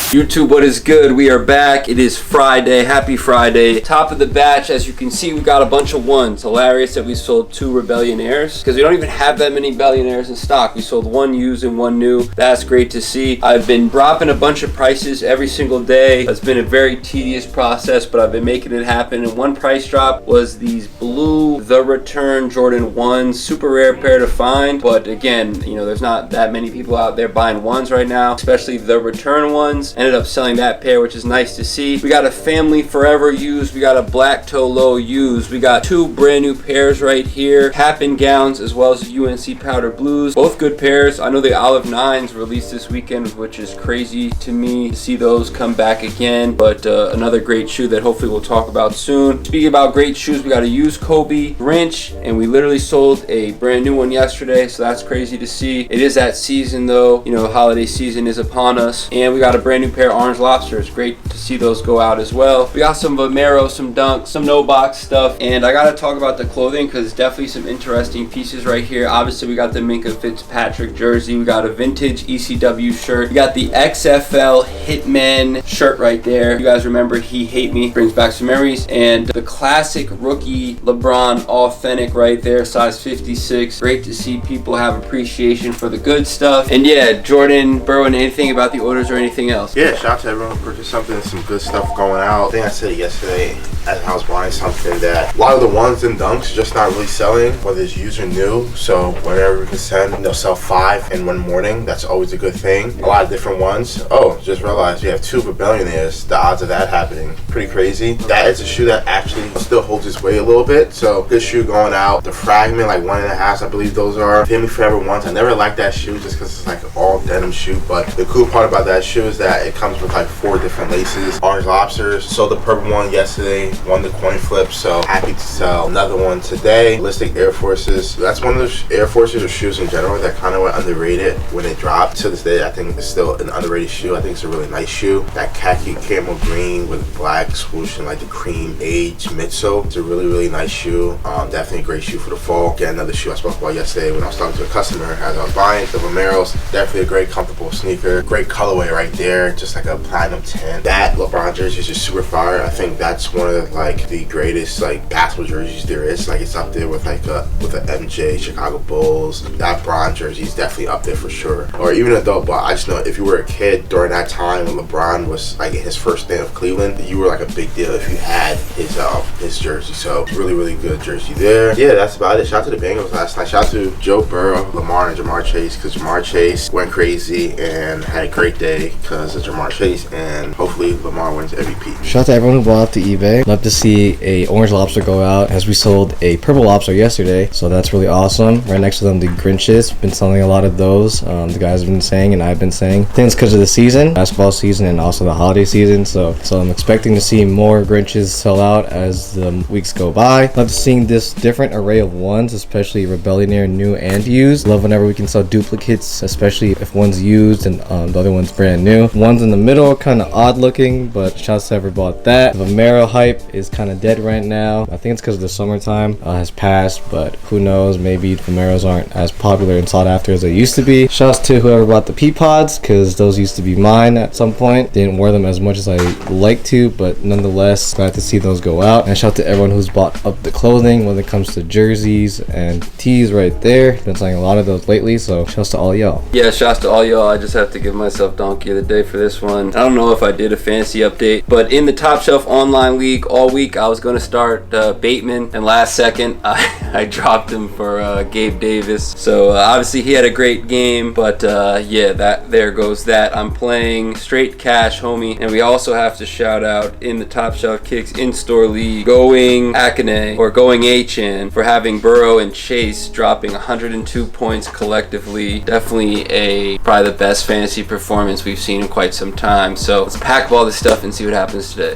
YouTube, what is good? We are back. It is Friday. Happy Friday. Top of the batch. As you can see, we got a bunch of ones. Hilarious that we sold 2 Rebellionaires because we don't even have that many Bellionaires in stock. We sold 1 used and 1 new. That's great to see. I've been dropping a bunch of prices every single day. It's been a very tedious process, but I've been making it happen. And one price drop was these blue The Return Jordan 1s. Super rare pair to find, but again, you know, there's not that many people out there buying ones right now, especially The Return ones. Ended up selling that pair, which is nice to see. We got a Family Forever used. We got a Black Toe Low used. We got 2 brand new pairs right here. Happen gowns as well as the UNC Powder Blues. Both good pairs. I know the Olive 9s released this weekend, which is crazy to me to see those come back again, but another great shoe that hopefully we'll talk about soon. Speaking about great shoes, we got a used Kobe Grinch, and we literally sold a brand new one yesterday, so that's crazy to see. It is that season though, you know, holiday season is upon us, and we got a brand new pair of Orange Lobsters. Great to see those go out as well. We got some Vomero, some Dunks, some no box stuff, and I gotta talk about the clothing because definitely some interesting pieces right here. Obviously we got the Minka Fitzpatrick jersey, we got a vintage ECW shirt, we got the XFL Hitman shirt right there. You guys remember He Hate Me, brings back some memories, and the classic rookie LeBron authentic right there, size 56. Great to see people have appreciation for the good stuff. And yeah, Jordan, Berwin, anything about the orders or anything else? Yeah, shout out to everyone for purchasing something, some good stuff going out. I think I said it yesterday as I was buying something that a lot of the ones and dunks just not really selling, whether it's used or new. So whenever we can send, they'll sell 5 in one morning. That's always a good thing. A lot of different ones. Oh, just realized we have 2 Rebellionaires. The odds of that happening, pretty crazy. That is a shoe that actually still holds its weight a little bit. So good shoe going out. The Fragment, like 1.5, I believe those are Family Forever ones. I never liked that shoe just because it's like an all denim shoe, but the cool part about that shoe is that it comes with like 4 different laces. Orange Lobsters. Sold the purple one yesterday, won the coin flip, so happy to sell another one today. Ballistic Air Forces. That's one of those Air Forces or shoes in general that kind of went underrated when it dropped. To this day, I think it's still an underrated shoe. I think it's a really nice shoe. That khaki camel green with black swoosh and like the cream age midsole. It's a really, really nice shoe. Definitely a great shoe for the fall. Again, another shoe I spoke about yesterday when I was talking to a customer as I was buying the Vomeros. Definitely a great comfortable sneaker. Great colorway right there, just like a platinum tan. That LeBron jersey is just super fire. I think that's one of like the greatest like basketball jerseys there is. Like it's up there with like with the MJ Chicago Bulls. That Bron jersey is definitely up there for sure. Or even adult, but I just know if you were a kid during that time when LeBron was like in his first day of Cleveland, you were like a big deal if you had his jersey. So really, really good jersey there. Yeah, that's about it. Shout out to the Bengals last night. Shout out to Joe Burrow, Lamar, and Jamar Chase, because Jamar Chase went crazy and had a great day because of Jamar Chase, and hopefully Lamar wins MVP. Shout out to everyone who bought to eBay. Love to see a orange lobster go out, as we sold a purple lobster yesterday, so that's really awesome. Right next to them, the Grinches. Been selling a lot of those. The guys have been saying, and I've been saying. I think it's because of the season, basketball season, and also the holiday season. So I'm expecting to see more Grinches sell out as the weeks go by. Love seeing this different array of ones, especially Rebellionaire new and used. Love whenever we can sell duplicates, especially if one's used and the other one's brand new. One's in the middle, kind of odd looking, but shouts to whoever bought that. The Vomero hype is kind of dead right now. I think it's because the summertime has passed, but who knows, maybe Vomeros aren't as popular and sought after as they used to be. Shouts to whoever bought the Peapods, because those used to be mine at some point. Didn't wear them as much as I like to, but nonetheless, glad to see those go out. And shout out to everyone who's bought up the clothing when it comes to jerseys and tees right there. Been selling a lot of those lately, so shouts to all y'all. Yeah, shouts to all y'all. I just have to give myself donkey of the day for this one. I don't know if I did a fancy update, but in the Top Shelf Online League all week, I was going to start Bateman, and last second, I dropped him for Gabe Davis. So obviously he had a great game, but yeah, there goes that. I'm playing straight cash, homie. And we also have to shout out in the Top Shelf Kicks in-store league, Going Akane, or Going Achan, for having Burrow and Chase dropping 102 points collectively. Definitely probably the best fantasy performance we've seen in quite some time. So let's pack all this stuff and see what happens today.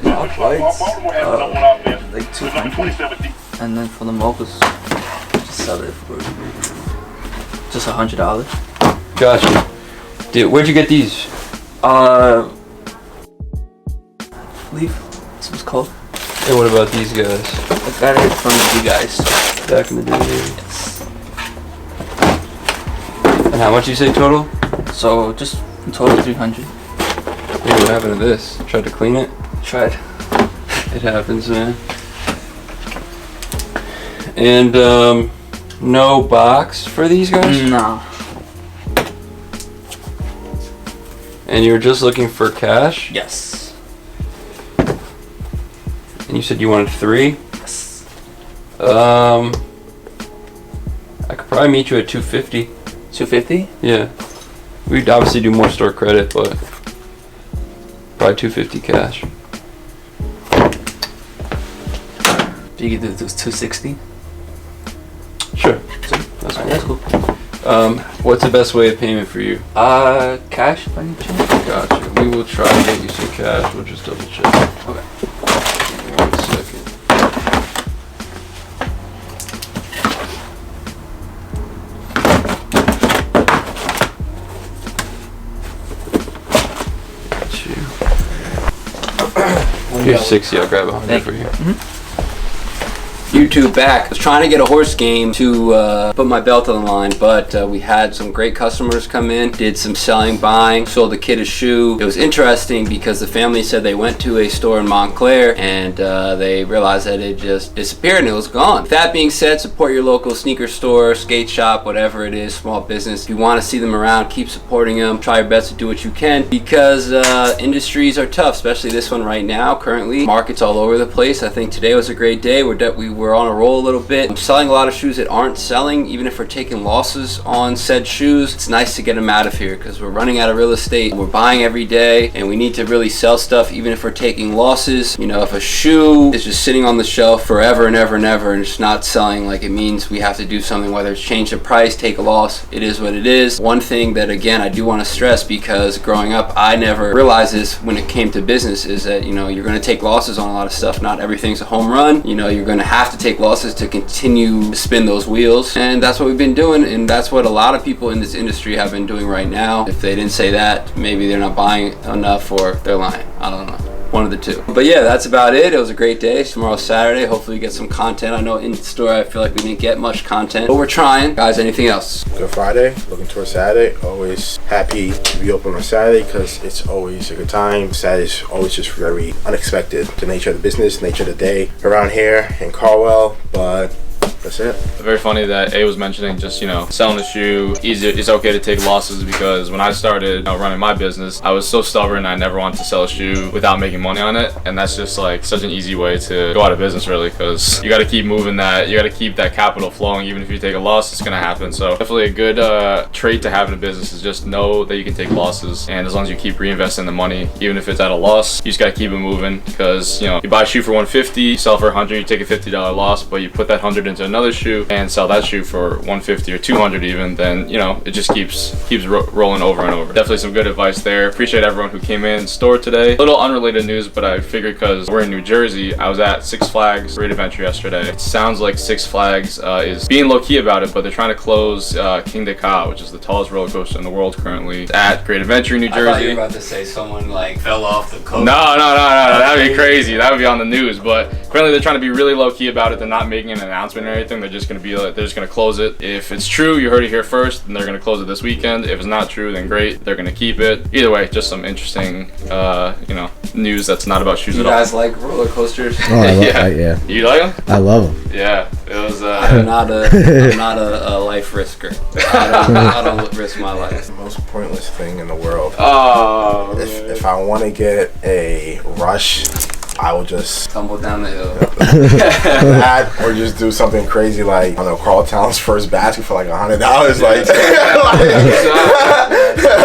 Like 200, and then for the mochas, just sell it for just $100. Gotcha. Dude, where'd you get these? Leaf. This was called. And what about these guys? I got it from you guys back in the day. Yes. And how much you say total? So just in total 300. There what happened to this? Tried to clean it? Tried. It happens, man. And no box for these guys? No. And you were just looking for cash? Yes. And you said you wanted 3? Yes. I could probably meet you at 250. 250? Yeah. We'd obviously do more store credit, but probably 250 cash. You could do this 260? Sure. That's cool. That's cool. What's the best way of payment for you? Cash, if I need to. Gotcha. We will try to get you some cash. We'll just double check. Okay. Give me 1 second. Got you. Here's 60. I'll grab 100 for you. YouTube back. I was trying to get a horse game to put my belt on the line, but we had some great customers come in, did some selling, buying, sold the kid a shoe. It was interesting because the family said they went to a store in Montclair and they realized that it just disappeared and it was gone. With that being said, support your local sneaker store, skate shop, whatever it is, small business. If you want to see them around, keep supporting them. Try your best to do what you can because industries are tough, especially this one right now. Currently, markets all over the place. I think today was a great day. We're on a roll a little bit. I'm selling a lot of shoes that aren't selling, even if we're taking losses on said shoes. It's nice to get them out of here because we're running out of real estate. We're buying every day and we need to really sell stuff even if we're taking losses. You know, if a shoe is just sitting on the shelf forever and ever and ever and it's not selling, like, it means we have to do something, whether it's change the price, take a loss. It is what it is. One thing that, again, I do want to stress, because growing up I never realized this when it came to business, is that, you know, you're going to take losses on a lot of stuff. Not everything's a home run. You know, you're going to have to take losses to continue to spin those wheels, and that's what we've been doing, and that's what a lot of people in this industry have been doing right now. If they didn't say that, maybe they're not buying enough or they're lying. I don't know. One of the two. But yeah, that's about it. It was a great day. Tomorrow's Saturday. Hopefully we get some content. I know in the store I feel like we didn't get much content, but we're trying. Guys, anything else? Good Friday. Looking towards Saturday. Always happy to be open on Saturday because it's always a good time. Saturday's always just very unexpected. The nature of the business, nature of the day around here in Caldwell, but that's it. Very funny that A was mentioning just, you know, selling a shoe, easy. It's okay to take losses, because when I started running my business, I was so stubborn. I never wanted to sell a shoe without making money on it, and that's just like such an easy way to go out of business, really, because you got to keep moving that. You got to keep that capital flowing. Even if you take a loss, it's gonna happen. So definitely a good trait to have in a business is just know that you can take losses, and as long as you keep reinvesting the money, even if it's at a loss, you just got to keep it moving. Because, you know, you buy a shoe for $150, you sell for $100, you take a $50 loss, but you put that $100 into another shoe and sell that shoe for $150 or $200 even, then, you know, it just keeps rolling over and over. Definitely some good advice there. Appreciate everyone who came in store today. Little unrelated news, but I figured because we're in New Jersey, I was at Six Flags Great Adventure yesterday. It sounds like Six Flags is being low-key about it, but they're trying to close King de Ka, which is the tallest roller coaster in the world currently, at Great Adventure in New Jersey. I thought you were about to say someone like fell off the coaster. No, that'd be crazy. That would be on the news. But currently they're trying to be really low-key about it. They're not making an announcement or anything. They're just gonna be like, they're just gonna close it. If it's true, you heard it here first, then they're gonna close it this weekend. If it's not true, then great, they're gonna keep it. Either way, just some interesting, you know, news that's not about shoes at all. You guys like roller coasters? Oh, I love, yeah. You like them? I love them. Yeah, it was. I'm not a life risker. I don't risk my life. It's the most pointless thing in the world. Oh. If I want to get a rush, I will just tumble down the hill. That, or just do something crazy like, I don't know, Carl Towns first basket for like $100. Like,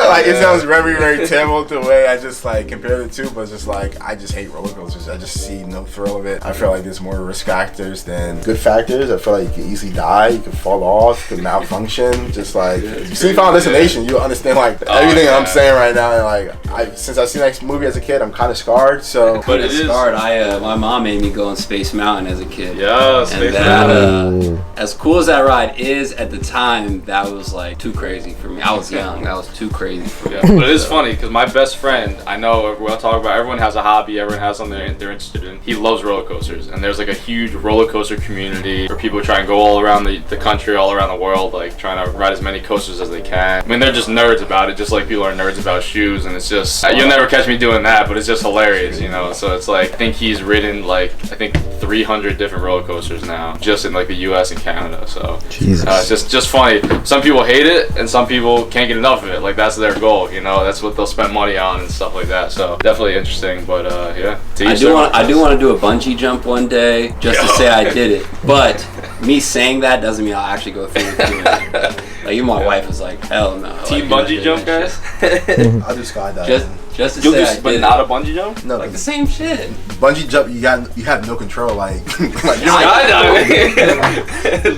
like it sounds very, very terrible the way I just like compare the two, but it's just like, I just hate roller coasters. I just see no thrill of it. I feel like there's more risk factors than good factors. I feel like you can easily die, you can fall off, you can malfunction. Just like, if you see Final Destination, you'll understand like everything I'm saying right now. And like, since I've seen that movie as a kid, I'm kind of scarred. So, but it is. My mom made me go on Space Mountain as a kid. Yeah, Space Mountain. As cool as that ride is, at the time, that was like too crazy for me. I was young. That was too crazy. Yeah, but it is funny because my best friend, I know we'll talk about, everyone has a hobby, everyone has something they're interested in. He loves roller coasters, and there's like a huge roller coaster community where people try and go all around the country, all around the world, like trying to ride as many coasters as they can. I mean, they're just nerds about it, just like people are nerds about shoes, and it's just, you'll never catch me doing that, but it's just hilarious, you know? So it's like, I think he's ridden like, I think 300 different roller coasters now, just in like the US and Canada, so. Jesus. It's just funny. Some people hate it, and some people can't get enough of it. Like, that's their goal, you know? That's what they'll spend money on and stuff like that. So, definitely interesting, but yeah. I do want to do a bungee jump one day, just to say I did it. But me saying that doesn't mean I'll actually go through with doing it. Like, even my wife was like, hell no. Team bungee jump, guys? I'll do skydiving. Just to say I did but not a bungee jump? No, like the same shit. Bungee jump, you have no control. Like skydiving.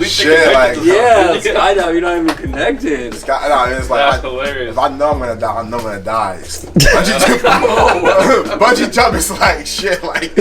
Shit, like skydiving, you're not even connected. It's like that's hilarious. If I know I'm gonna die, I know I'm gonna die. Bungee jump is like shit. Like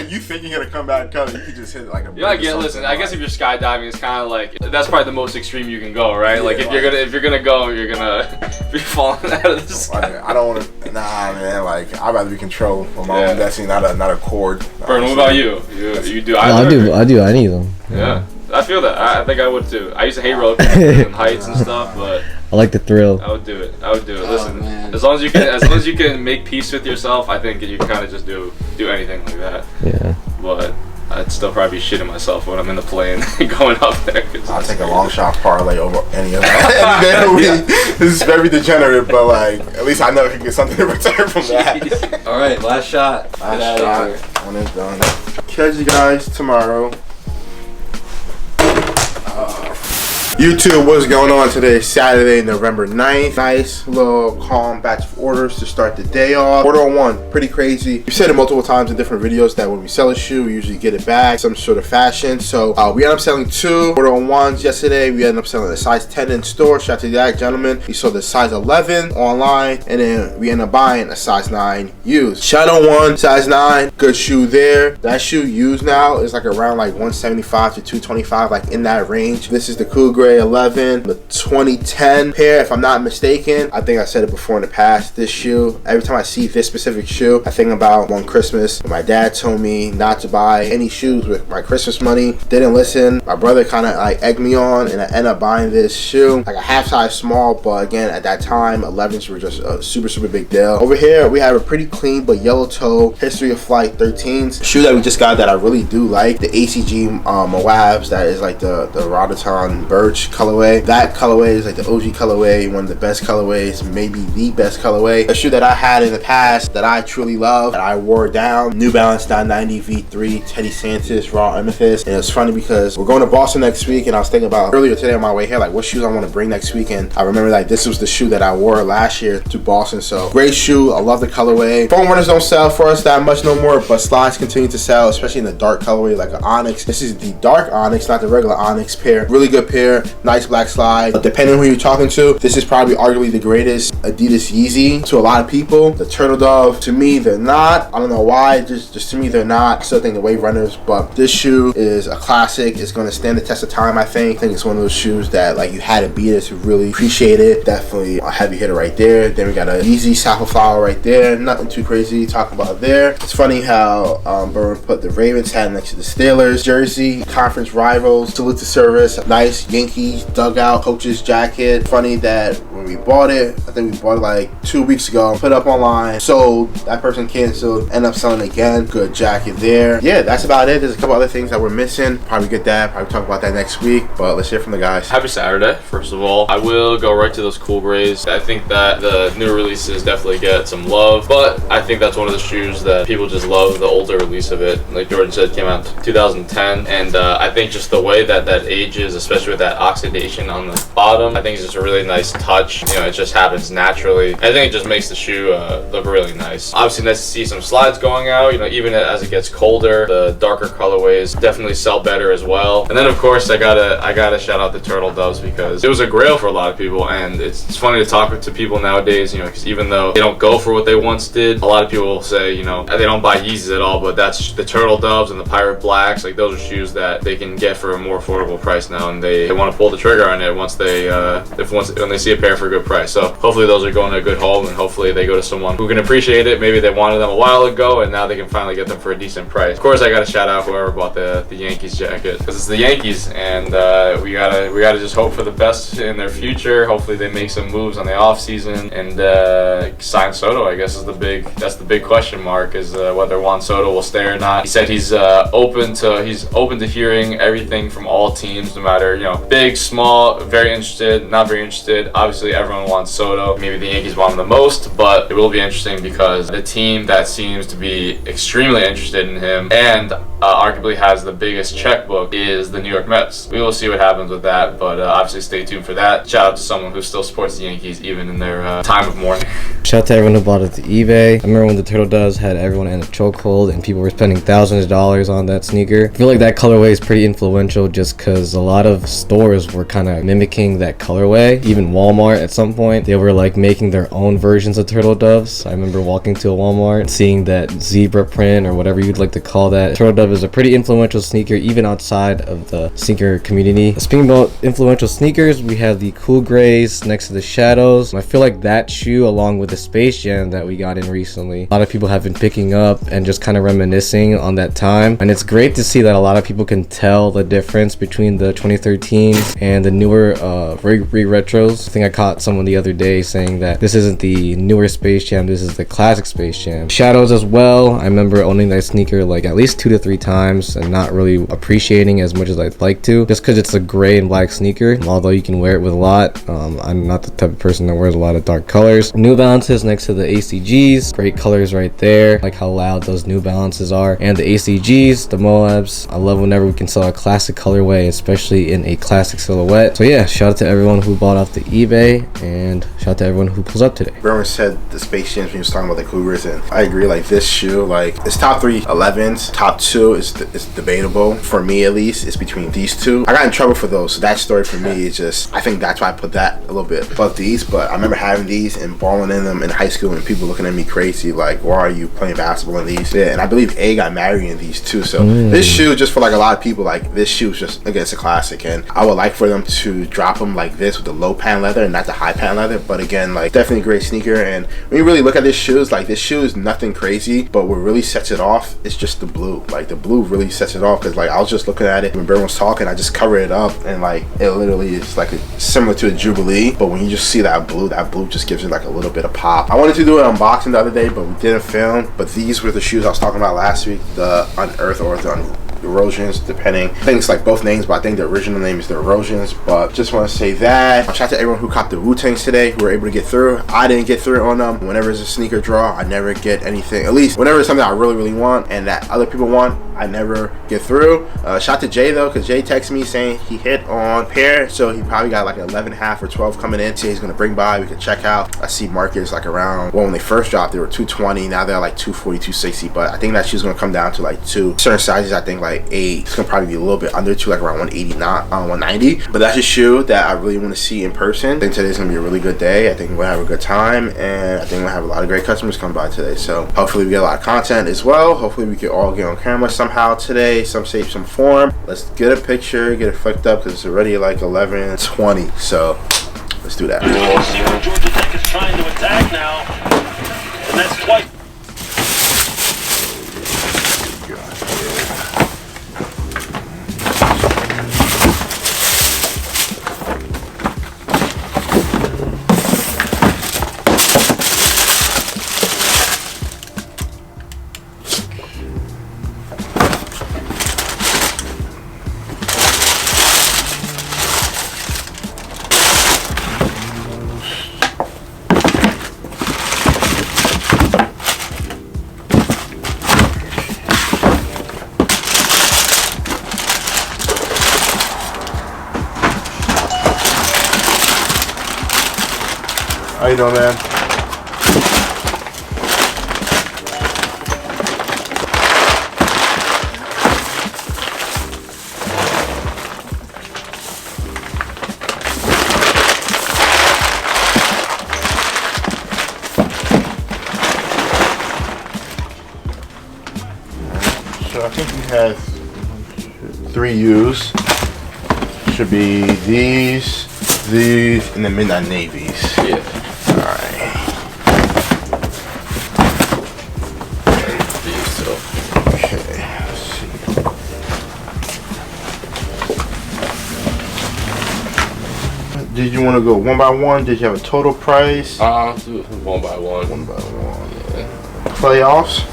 you think you're gonna come back, you can just hit it like a. Yeah, listen. I guess if you're skydiving, it's kind of like that's probably the most extreme you can go, right? Yeah, like if you're gonna go, you're gonna be falling out of the sky. I don't want to. Nah, man. Like I'd rather be controlled for my own destiny, not a cord. Vern, what about you? You do either? I do any of them. Yeah. I feel that. I think I would too. I used to hate roller coasters and heights and stuff, but I like the thrill. I would do it. Listen, as long as you can make peace with yourself, I think you can kind of just do anything like that. Yeah. But I'd still probably be shitting myself when I'm in the plane going up there. I'll take a long shot parlay over any of that. This is very degenerate, but like at least I know I can get something in return from that. All right, last shot. Last shot. When it's done. Catch you guys tomorrow. YouTube, what's going on today? Saturday, November 9th. Nice little calm batch of orders to start the day off. Order on one, pretty crazy. We've said it multiple times in different videos that when we sell a shoe, we usually get it back, some sort of fashion. So we ended up selling 2 order on ones yesterday. We ended up selling a size 10 in store. Shout out to that gentleman. We sold the size 11 online, and then we ended up buying a size 9 used. Shout out one, size 9, good shoe there. That shoe used now is like around like 175 to 225, like in that range. This is the Cool Gray 11, the 2010 pair, if I'm not mistaken. I think I said it before in the past. This shoe, every time I see this specific shoe, I think about one Christmas. My dad told me not to buy any shoes with my Christmas money. Didn't listen. My brother kind of like egged me on, and I ended up buying this shoe, like a half size small. But again, at that time, 11s were just a super big deal. Over here, we have a pretty clean but yellow toe History of Flight 13s. Shoe that we just got that I really do like, the ACG Moabs. That is like the Rodoton Birch colorway. That colorway is like the OG colorway, one of the best colorways, maybe the best colorway. A shoe that I had in the past that I truly love, that I wore down, New Balance 990 V3 Teddy Santis Raw Amethyst. And it's funny because we're going to Boston next week, and I was thinking about earlier today on my way here, like what shoes I want to bring next week. And I remember like this was the shoe that I wore last year to Boston. So great shoe. I love the colorway. Foam runners don't sell for us that much no more, but slides continue to sell, especially in the dark colorway like an Onyx. This is the dark Onyx, not the regular Onyx pair. Really good pair. Nice black slide. Depending on who you're talking to, this is probably arguably the greatest Adidas Yeezy to a lot of people. The Turtle Dove, to me, they're not. I don't know why, just to me, they're not. I still think the Wave Runners, but this shoe is a classic. It's going to stand the test of time, I think. I think it's one of those shoes that like you had to beat it to really appreciate it. Definitely a heavy hitter right there. Then we got a Yeezy Sapphire Flower right there. Nothing too crazy to talk about there. It's funny how Burn put the Ravens hat next to the Steelers jersey. Conference rivals. Salute to service. Nice Yankees dugout coach's jacket. Funny that when we bought it, I think we bought it like 2 weeks ago, put up online, sold, that person canceled, end up selling again. Good jacket there. Yeah, that's about it. There's a couple other things that we're missing. Probably get that, probably talk about that next week, but let's hear from the guys. Happy Saturday, first of all. I will go right to those Cool Grays. I think that the new releases definitely get some love, but I think that's one of the shoes that people just love the older release of it. Like Jordan said, came out in 2010, and I think just the way that ages, especially with that oxidation on the bottom, I think it's just a really nice touch. You know, it just happens naturally. I think it just makes the shoe look really nice. Obviously, nice to see some slides going out. You know, even as it gets colder, the darker colorways definitely sell better as well. And then, of course, I gotta shout out the Turtle Doves because it was a grail for a lot of people. And it's funny to talk to people nowadays. You know, because even though they don't go for what they once did, a lot of people will say, you know, they don't buy Yeezys at all. But that's the Turtle Doves and the Pirate Blacks. Like those are shoes that they can get for a more affordable price now, and they want to to pull the trigger on it once when they see a pair for a good price. So hopefully those are going to a good home, and hopefully they go to someone who can appreciate it. Maybe they wanted them a while ago and now they can finally get them for a decent price. Of course, I got to shout out whoever bought the Yankees jacket, because it's the Yankees, and we gotta just hope for the best in their future. Hopefully they make some moves on the off season and sign Soto. I guess that's the big question mark, is whether Juan Soto will stay or not. He said he's open to hearing everything from all teams, no matter, you know, big, small, very interested, not very interested. Obviously everyone wants Soto. Maybe the Yankees want him the most, but it will be interesting because the team that seems to be extremely interested in him and arguably has the biggest checkbook is the New York Mets. We will see what happens with that, but obviously stay tuned for that. Shout out to someone who still supports the Yankees even in their time of mourning. Shout out to everyone who bought it to eBay. I remember when the Turtle Doves had everyone in a chokehold and people were spending thousands of dollars on that sneaker. I feel like that colorway is pretty influential just because a lot of stores were kind of mimicking that colorway. Even Walmart at some point, they were like making their own versions of Turtle Doves. I remember walking to a Walmart, seeing that zebra print or whatever you'd like to call that. Turtle Dove is a pretty influential sneaker even outside of the sneaker community. Speaking about influential sneakers, we have the Cool Grays next to the Shadows. I feel like that shoe, along with the Space Jam that we got in recently, a lot of people have been picking up and just kind of reminiscing on that time, and it's great to see that a lot of people can tell the difference between the 2013s and the newer retros. I think I caught someone the other day saying that this isn't the newer Space Jam, this is the classic Space Jam. Shadows as well. I remember owning that sneaker like at least 2 to 3 times and not really appreciating as much as I'd like to, just because it's a gray and black sneaker. Although you can wear it with a lot, I'm not the type of person that wears a lot of dark colors. New Balances next to the ACGs, great colors right there. Like how loud those New Balances are. And the ACGs, the Moabs, I love whenever we can sell a classic colorway, especially in a classic silhouette. So yeah, shout out to everyone who bought off the eBay, and shout out to everyone who pulls up today. Berman said the Space Jams when he was talking about the Cougars, and I agree. Like this shoe, like it's top 3 11s, top 2 is debatable for me, at least. It's between these two. I got in trouble for those, so that story for me is just, I think that's why I put that a little bit above these. But I remember having these and balling in them in high school and people looking at me crazy like, why are you playing basketball in these? Yeah, and I believe A got married in these too. So this shoe, just for like a lot of people, like this shoe is just, again, it's a classic, and I would like for them to drop them like this with the low pan leather and not the high pan leather. But again, like definitely a great sneaker. And when you really look at this shoe, it's like this shoe is nothing crazy, but what really sets it off is just the blue. Like the blue really sets it off, because like I was just looking at it when Bert was talking, I just covered it up, and like it literally is like similar to a Jubilee, but when you just see that blue just gives it like a little bit of pop. I wanted to do an unboxing the other day, but we didn't film. But these were the shoes I was talking about last week, the Unearth or the Erosions, depending. I think it's like both names, but I think the original name is the Erosions. But just want to say that. Shout out to everyone who copped the Wu-Tangs today, who were able to get through. I didn't get through on them. Whenever it's a sneaker draw, I never get anything. At least whenever it's something I really want and that other people want, I never get through. Shout out to Jay though, because Jay texted me saying he hit on pair, so he probably got like 11.5 or 12 coming in. So he's gonna bring by, we could check out. I see markets like around, well, when they first dropped they were 220, now they're like 240, 260, but I think that shoe's gonna come down to like 2 certain sizes. I think like 8, it's gonna probably be a little bit under 2, like around 180, not 190. But that's a shoe that I really want to see in person. I think today's gonna be a really good day. I think we're gonna have a good time, and I think we're gonna have a lot of great customers come by today. So hopefully we get a lot of content as well. Hopefully we can all get on camera somehow today, some shape, some form. Let's get a picture, get it flicked up, because it's already like 11:20. So let's do that. Georgia Tech is trying to attack now, and that's twice. How you doing, man? So I think we have 3 U's. Should should be these, and the midnight navies. Yeah. Alright. These two. Okay, let's see. Did you want to go one by one? Did you have a total price? Do it one by one. One by one. Yeah. Playoffs?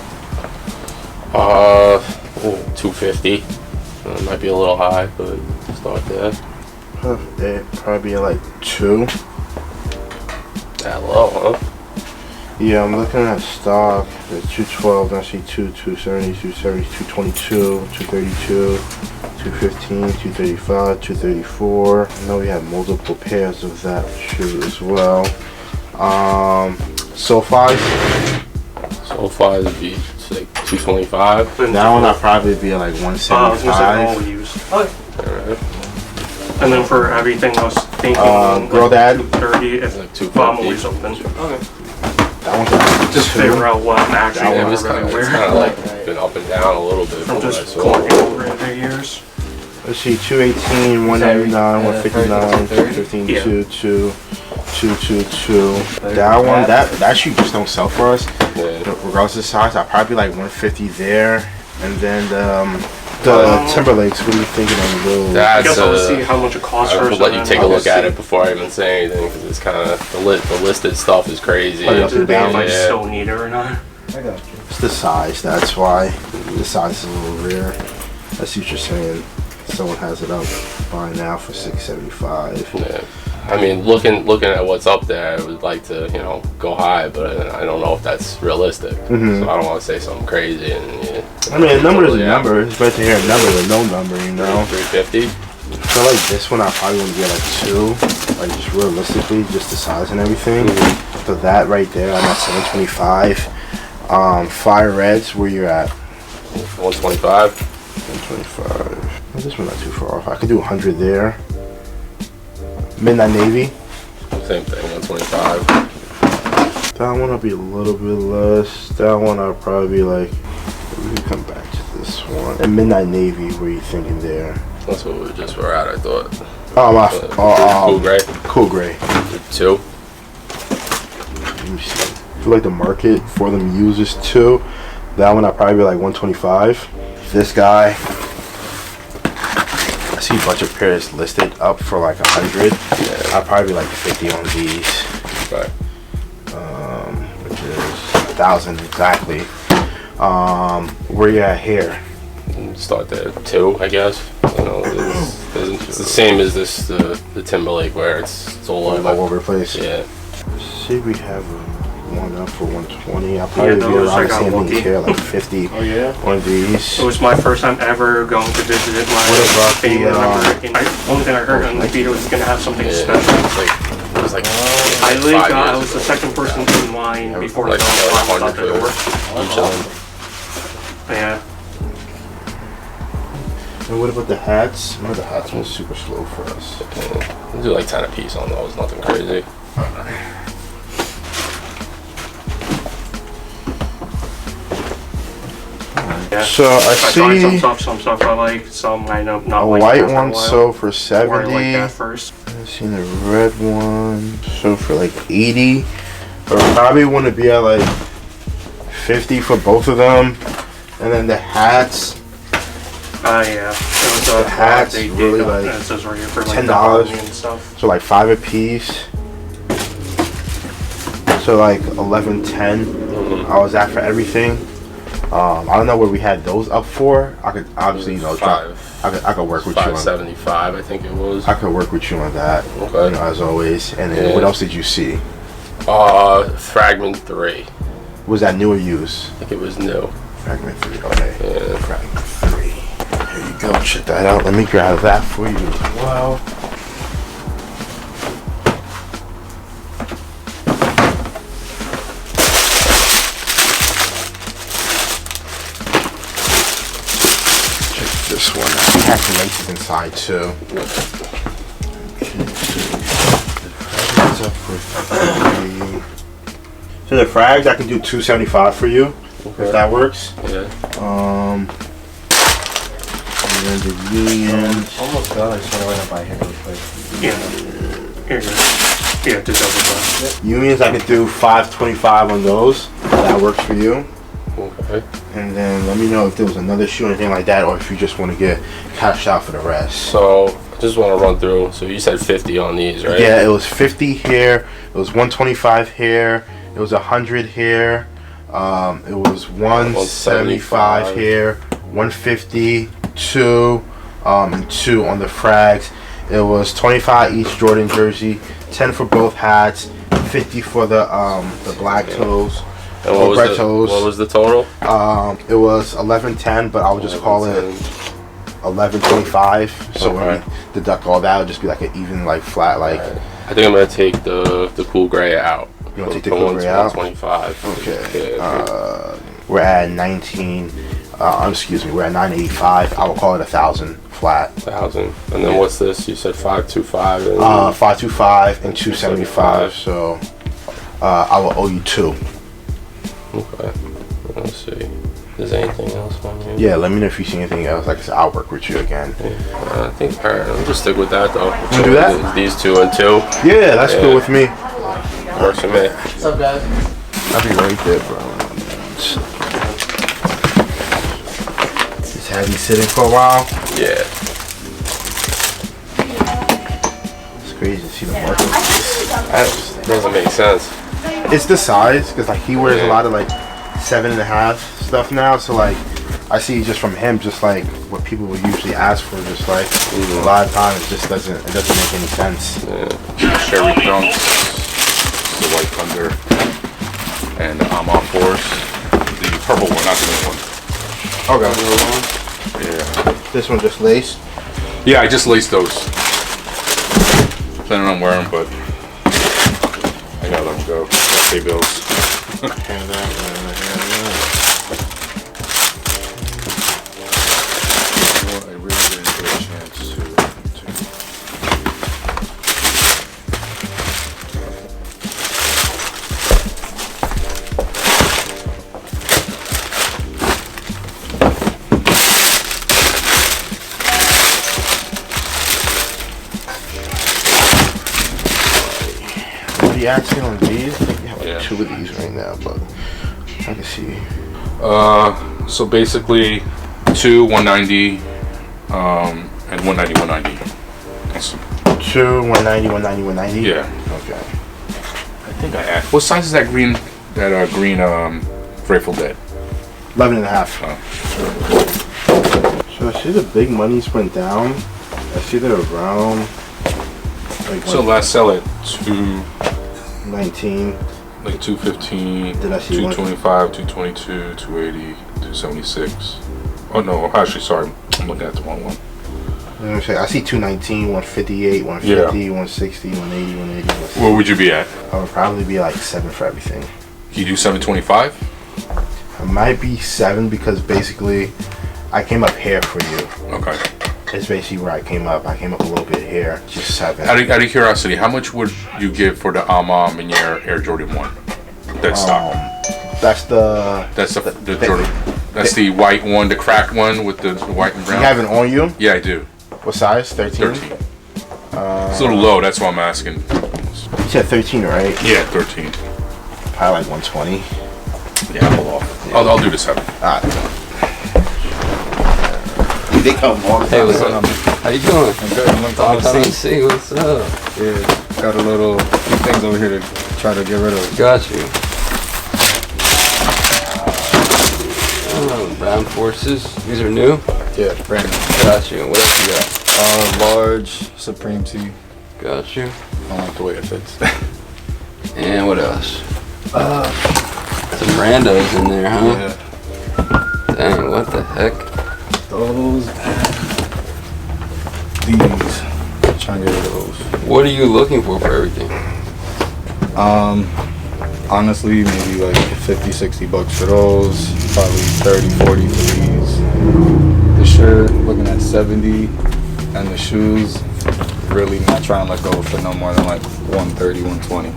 250. Might be a little high, but start there. Probably like 2. That low, huh? Yeah, I'm looking at stock. The 212, I see 270, 270, 222, 232, 215, 235, 234. I know we have multiple pairs of that shoe as well. SoFi's would be like 225. That one I'll probably be at like 175. Okay. And then for everything I was thinking, Girl Dad? 230 if like I'm always open. Okay. Just figure out what I'm actually It's going to kind really of wear. like been up and down a little bit. I'm just collecting over the years. Let's see, 218, 199, 159, 215, Yeah. 222. That one, that shoe just don't sell for us. Regardless of size, I'll probably like 150 there. And then the Timberlakes, what are you thinking on those? I guess I'll see how much it costs I'll first. let you take a look at it before I even say anything, because it's kind of the listed stuff is crazy. If I still need it or not. I got you. It's the size, that's why. The size is a little rare. I see what you're saying. Someone has it up by now for $675. Yeah. I mean, looking at what's up there, I would like to, go high, but I don't know if that's realistic. So I don't want to say something crazy. And I mean, a number is a number. It's better to hear a number than no number, 350. I feel like this one I probably want to get like 2, like just realistically, just the size and everything. So that right there, I'm at 725. Fire Reds, where you're at? 125. 125. Well, this one's not too far off. I could do 100 there. Midnight Navy. Same thing, 125. That one will be a little bit less. That one I'll probably be like, we can come back to this one. And Midnight Navy, what are you thinking there? That's what we just were at, I thought. Cool Gray. Cool Gray. 2. Let me see. I feel like the market for them uses 2. That one I'll probably be like 125. This guy, I see a bunch of pairs listed up for like 100. Yeah. I'll probably be like 50 on these. Right. Which is 1,000 exactly. Where you at here? Start there 2, I guess. It's the same as this the Timberlake, where it's all over the place. Yeah. Let's see, we have one up for 120. I'll probably be around the same thing here, like 50. Oh yeah. One of these. It was my first time ever going to visit my family member. Only thing I heard on the video was gonna have something special. It was like I was the second person in line before the line was out the door. Yeah. And what about the hats? One of the hats was super slow for us. We'll do like 10 a piece on those, nothing crazy. Yeah. So I see some stuff I like, some I know not a like. white one sold for 70. Or I like that first. I've seen a red one sold for like 80. Or probably want to be at like 50 for both of them. And then the hats. Yeah. The hats really like it says right here for like $10. and stuff. So like 5 a piece. So like 11, 10. I was at for everything. I don't know where we had those up for. I could obviously drop. I could work with you on 575, I think it was. I could work with you on that. Okay. As always. And then what else did you see? Fragment 3. Was that new or used? I think it was new. Fragment 3. Okay. Yeah. Fragment 3. There you go. Check that out. Let me grab that for you as well. This one has some laces inside too. So the frags I can do 275 for you, if that works. Yeah. And then the Unions. Almost done. I just want to run up by here real quick. Yeah. Here you go. Yeah, just double glass. Unions, I could do 525 on those. That works for you. Okay. And then let me know if there was another shoe or anything like that, or if you just want to get cashed out for the rest. So I just want to run through. So you said 50 on these, right? Yeah, it was 50 here. It was 125 here. It was 100 here. It was 175 here. 150, 2, and 2 on the frags. It was 25 each Jordan jersey, 10 for both hats, 50 for the black toes. And what was the total? It was 1110, but I would just call it 1125. So when we deduct all that, it would just be like an even, like flat, like. I think I'm gonna take the cool gray out. You want to take the cool gray out? 125. Okay. We're at 19. Excuse me. We're at 985. I will call it 1,000 flat. 1,000. And then what's this? You said 525. And 525 and 275. So I will owe you 2. Okay. Let's see. Is there anything else on here? Yeah, let me know if you see anything else. Like I said, I'll work with you again. Yeah, I think, alright, I'll just stick with that though. You do that? These 2 and 2. Yeah, that's cool with me. Works for me. What's up, guys? I'll be right there, bro. Just had me sitting for a while. Yeah. It's crazy to see the market. That doesn't make sense. It's the size, because like he wears a lot of like 7.5 stuff now, so like I see just from him just like what people would usually ask for, just like a lot of times it just doesn't make any sense. Cherry Dunks, the White Thunder, and the Amon Force. The purple one, not the new one. Okay. Yeah. This one just laced? Yeah, I just laced those. Planning on wearing them, but I gotta let them go. Pay bills. I really didn't get a chance to. The action on these, I think we have like 2 of these right now, but I can see. So basically 2 190 and 190 190. That's 2 190 190 190. Yeah. Okay. I think I asked. What size is that green? That green Grateful Dead. 11.5. So I see the big monies went down. I see they're around. Like So last sell at 219. Like 215. Did I see 225, 222, 280, 276. Oh no, actually sorry. I'm looking at the wrong one. I see 219, 158, 150, 160, 180, 180. 160. Where would you be at? I would probably be like 7 for everything. Can you do 725? I might be 7 because basically I came up here for you. Okay. It's basically where I came up. I came up a little bit here, just 7. Out of curiosity, how much would you give for the Amam and your Air Jordan 1? That stock. That's the Jordan. That's the white one, the cracked one with the white and brown. You have it on you? Yeah, I do. What size? 13? 13. It's a little low, that's why I'm asking. You said 13, right? Yeah, 13. Probably like 120. Yeah, I'll pull off. I'll do the 7. Alright. They come on. Hey, what's up? How you doing? I'm good. I'm Long time no see. What's up? Yeah, got a few things over here to try to get rid of. Got you. Brown Forces. These are new? Yeah, brand new. Got you. What else you got? Large Supreme Tee. Got you. I don't like the way it fits. And what else? Some randos in there, huh? Yeah. Dang, what the heck? Those and these. Trying to get rid of those. What are you looking for everything? Honestly, maybe like 50, 60 bucks for those. Probably 30, 40 for these. The shirt, looking at 70. And the shoes, really not trying to let go for no more than like 130, 120.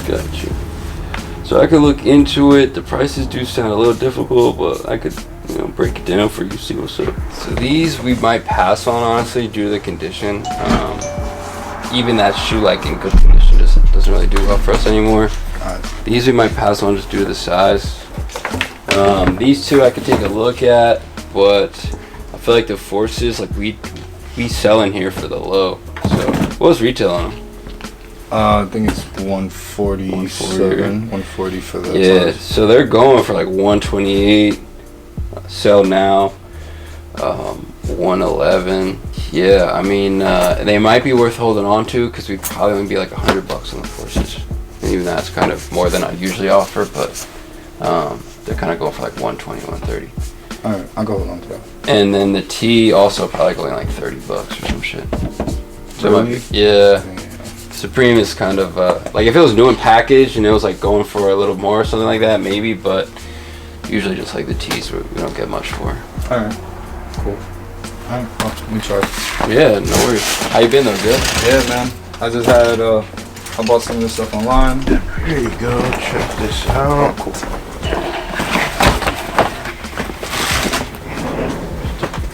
Got you. So I could look into it. The prices do sound a little difficult, but I could you know, break it down for you, see what's up. So these we might pass on, honestly, due to the condition. Even that shoe, like in good condition, doesn't really do well for us anymore. These we might pass on just due to the size. These two I could take a look at, but I feel like the Forces, like we sell in here for the low. So what was retail on them? I think it's 147, 140 for the yeah, so they're going for like 128. Sell now, 111. Yeah, I mean, they might be worth holding on to because we'd probably only be like $100 on the Forces. And even that's kind of more than I usually offer, but they're kind of going for like 120, 130. All right, I'll go hold on to that. And then the T also probably going like $30 or some shit. So really? Yeah. Supreme is kind of like if it was new and packaged and it was like going for a little more or something like that, maybe, but usually just like the T's we don't get much for. Alright, cool. Alright, well, let me try. Yeah, no worries. How you been though? Good? Yeah, man. I just had I bought some of this stuff online. Here you go, check this out. Cool.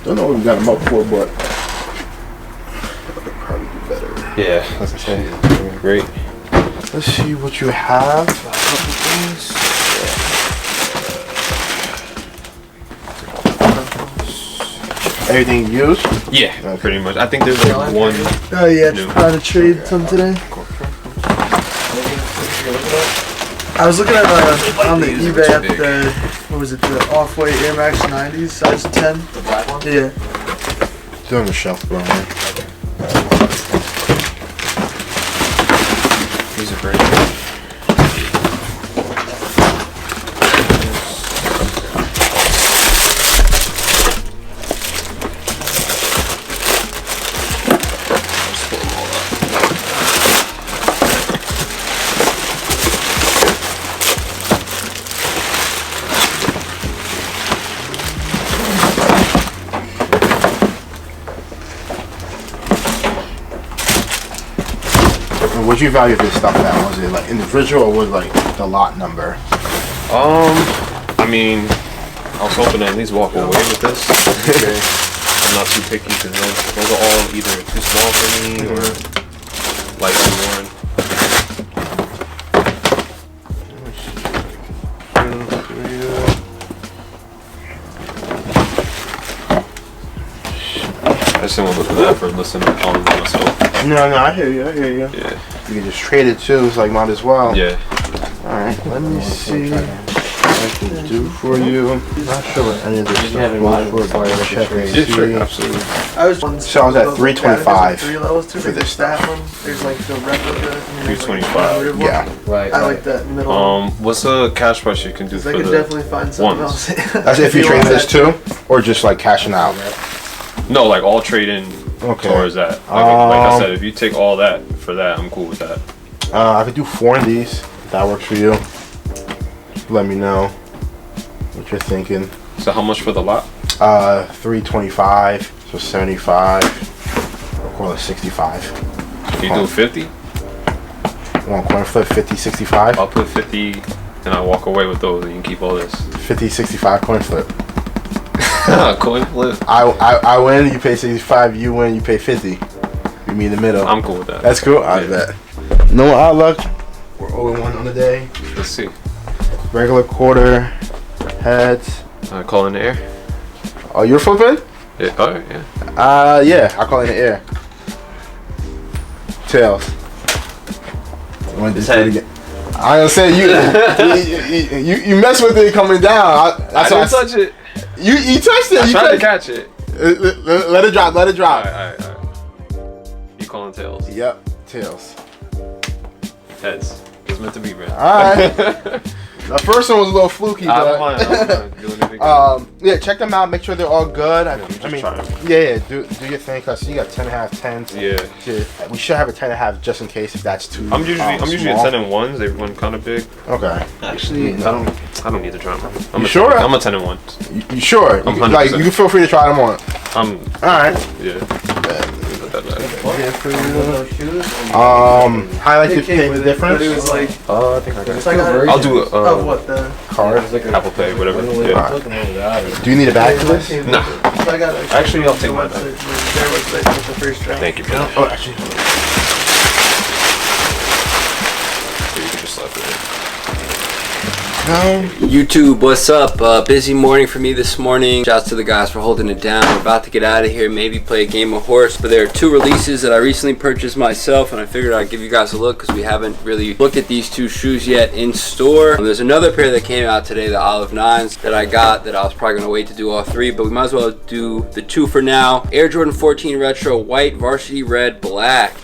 Don't know what we got them up for, but probably do better. Yeah, that's great. Let's see what you have. A couple things. Everything used? Yeah, pretty much. I think there's like one. Oh yeah, just trying to trade some today. I was looking at on the eBay at the what was it, the Off-White Air Max 90s, size 10. The black one? Yeah. It's on the shelf, bro. These are great. Would you value this stuff at? Was it like individual or was it like the lot number? I mean, I was hoping to at least walk away with this. Okay. I'm not too picky because those are all either too small for me or lightly worn. I just didn't want to look for that for listening to all of myself. No, I hear you. Yeah. You can just trade it too. It's like might as well. Yeah. All right. Let me see what I can do for you. I'm not sure what any of this stuff was for. Check and see. Sure, absolutely. So I was at 325 3 levels too. for this stuff. There's like the replica. 325. Yeah. Right. I like that middle. What's the cash price you can do for I the could definitely find something ones? else. That's if you trade this too, or just like cashing out. No, like all trading towards that. Like I said, if you take all that for that, I'm cool with that. I could do 4 of these. If that works for you. Let me know what you're thinking. So how much for the lot? 325. So 75. Or call it 65. Can you do 50? Want coin flip 50, 65? I'll put 50 and I'll walk away with those and you can keep all this. 50, 65 coin flip. Coin flip. I win, you pay 65, you win, you pay 50. We meet in the middle. I'm cool with that. That's cool? I bet. No odd luck. We're 0-1 on the day. Let's see. Regular quarter, heads. Call in the air. Oh, you're flipping? Yeah. Oh, yeah. Yeah, I call in the air. Tails. I gonna say you mess with it coming down. I didn't touch it. You touched it. I tried to catch it. Let it drop. Let it drop. Alright. You calling tails? Yep, tails. Heads. It's meant to be, man. Alright. The first one was a little fluky, but yeah, check them out. Make sure they're all good. I mean, yeah, do your thing, cause you got 10.5, 10s. Yeah. We should have a 10.5 just in case if that's too. I'm usually at 10 and 1s. They run kind of big. Okay. Actually, I don't need to try them. I'm sure? I'm a 10 and 1. You sure? I'm like you can feel free to try them on. All right. Yeah. put that back. Highlight the difference. It was like, I think I got it. it's like I'll do of what the card. Apple Pay, whatever. Yeah. Do you need a bag for this? Nah. So I got Actually, I'll take mine back. Their website was the first draft. Thank you, man. Oh, actually. So you can just slap it in. YouTube, what's up? Busy morning for me this morning. Shouts to the guys for holding it down. We're about to get out of here, maybe play a game of horse, but there are 2 releases that I recently purchased myself, and I figured I'd give you guys a look because we haven't really looked at these 2 shoes yet in store. There's another pair that came out today, the Olive 9s, that I got that I was probably gonna wait to do all 3, but we might as well do the 2 for now. Air Jordan 14 Retro, white, varsity red, black.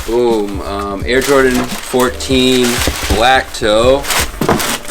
Boom. Air Jordan 14 black toe.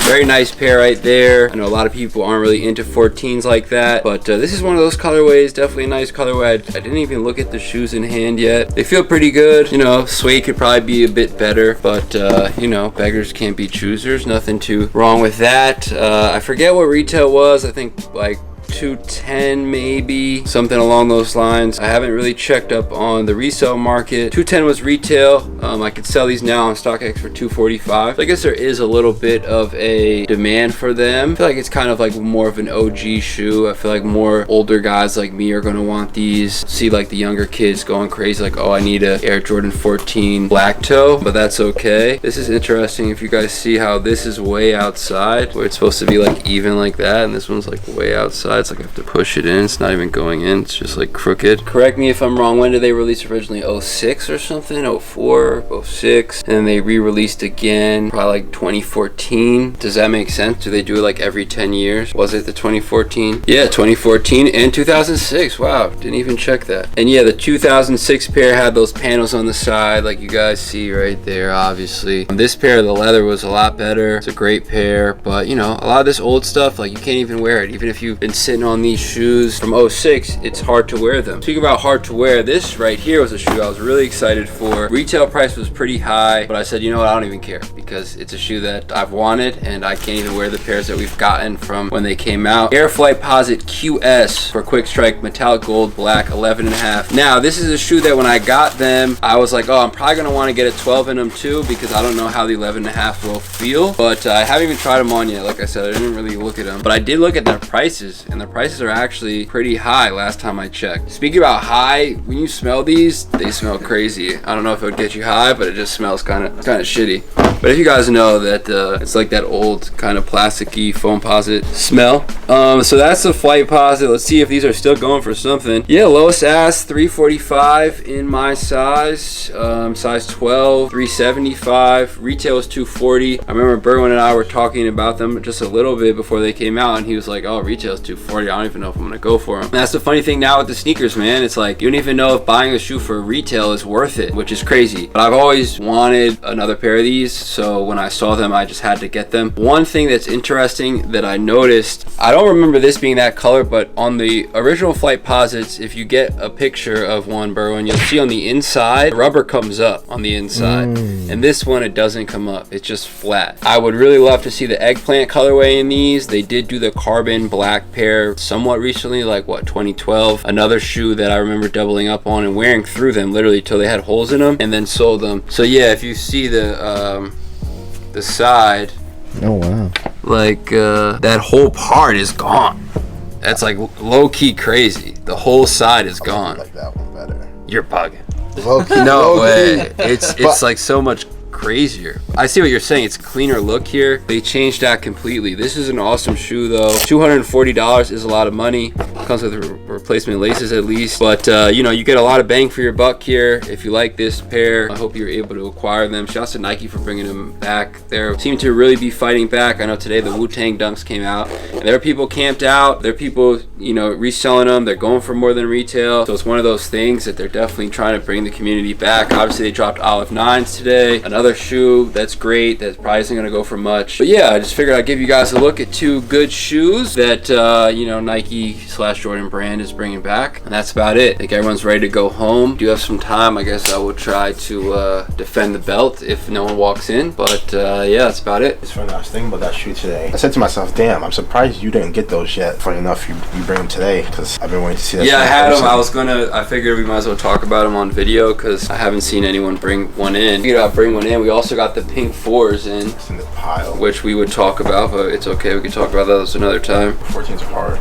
Very nice pair right there. I know a lot of people aren't really into 14s like that, but this is one of those colorways. Definitely a nice colorway. I didn't even look at the shoes in hand yet. They feel pretty good. You know, suede could probably be a bit better, but you know, beggars can't be choosers. Nothing too wrong with that. I forget what retail was. I think like $210 maybe, something along those lines. I haven't really checked up on the resale market. $210 was retail. I could sell these now on StockX for $245. So I guess there is a little bit of a demand for them. I feel like it's kind of like more of an OG shoe. I feel like more older guys like me are gonna want these. See like the younger kids going crazy like, oh, I need a Air Jordan 14 black toe, but that's okay. This is interesting. If you guys see how this is way outside, where it's supposed to be like even like that, and this one's like way outside. It's like I have to push it in. It's not even going in. It's just like crooked. Correct me if I'm wrong. When did they release originally? 06 or something? 04, 06. And then they re-released again, probably like 2014. Does that make sense? Do they do it like every 10 years? Was it the 2014? Yeah, 2014 and 2006. Wow, didn't even check that. And yeah, the 2006 pair had those panels on the side like you guys see right there, obviously. This pair of the leather was a lot better. It's a great pair, but you know, a lot of this old stuff, like you can't even wear it. Even if you've been sitting on these shoes from 06, it's hard to wear them. Speaking about hard to wear, this right here was a shoe I was really excited for. Retail price was pretty high, but I said, you know what, I don't even care because it's a shoe that I've wanted and I can't even wear the pairs that we've gotten from when they came out. Air Flightposite QS for Quick Strike, metallic gold, black, 11.5. Now, this is a shoe that when I got them, I was like, oh, I'm probably gonna want to get a 12 in them too because I don't know how the 11.5 will feel, but I haven't even tried them on yet. Like I said, I didn't really look at them, but I did look at their prices, and the prices are actually pretty high last time I checked. Speaking about high, when you smell these, they smell crazy. I don't know if it would get you high, but it just smells kind of shitty. But if you guys know that it's like that old kind of plasticky foamposite smell. So that's the Flightposite. Let's see if these are still going for something. Yeah, lowest ask $345 in my size, size 12, $375. Retail is $240. I remember Berwin and I were talking about them just a little bit before they came out, and he was like, oh, retail is $240. I don't even know if I'm gonna go for them. And that's the funny thing now with the sneakers, man. It's like you don't even know if buying a shoe for retail is worth it, which is crazy. But I've always wanted another pair of these, so when I saw them, I just had to get them. One thing that's interesting that I noticed, I don't remember this being that color, but on the original Flightposites, if you get a picture of one, Berwin, you'll see on the inside, the rubber comes up on the inside. And this one, it doesn't come up. It's just flat. I would really love to see the eggplant colorway in these. They did do the carbon black pair somewhat recently, like what, 2012. Another shoe that I remember doubling up on and wearing through them literally till they had holes in them and then sold them. So yeah, if you see the side, oh wow, like that whole part is gone. That's like low-key crazy. The whole side is gone. I like that one better. You're bugging. Low-key, no low-key. way. It's like so much crazier. I see what you're saying. It's cleaner look here. They changed that completely. This is an awesome shoe though. $240 is a lot of money. Comes with replacement laces at least, but you know, you get a lot of bang for your buck here. If you like this pair, I hope you're able to acquire them. Shouts to Nike for bringing them back. They seem to really be fighting back. I know today the Wu-Tang Dunks came out and there are people camped out. There are people, you know, reselling them. They're going for more than retail. So it's one of those things that they're definitely trying to bring the community back. Obviously they dropped Olive 9s today. Another $100 shoe. That's great. That probably isn't gonna go for much. But yeah, I just figured I'd give you guys a look at 2 good shoes that you know, Nike/Jordan brand is bringing back, and that's about it. I think everyone's ready to go home. Do you have some time? I guess I will try to defend the belt if no one walks in. But yeah, that's about it. It's funny, I was thinking about that shoe today. I said to myself, damn, I'm surprised you didn't get those yet. Funny enough, you bring them today, because I've been waiting to see that. Yeah, I had them. I figured we might as well talk about them on video because I haven't seen anyone bring one in. Figured I'd bring one in. We also got the pink 4s in. It's in the pile. Which we would talk about, but it's okay. We can talk about those another time. 14s are hard.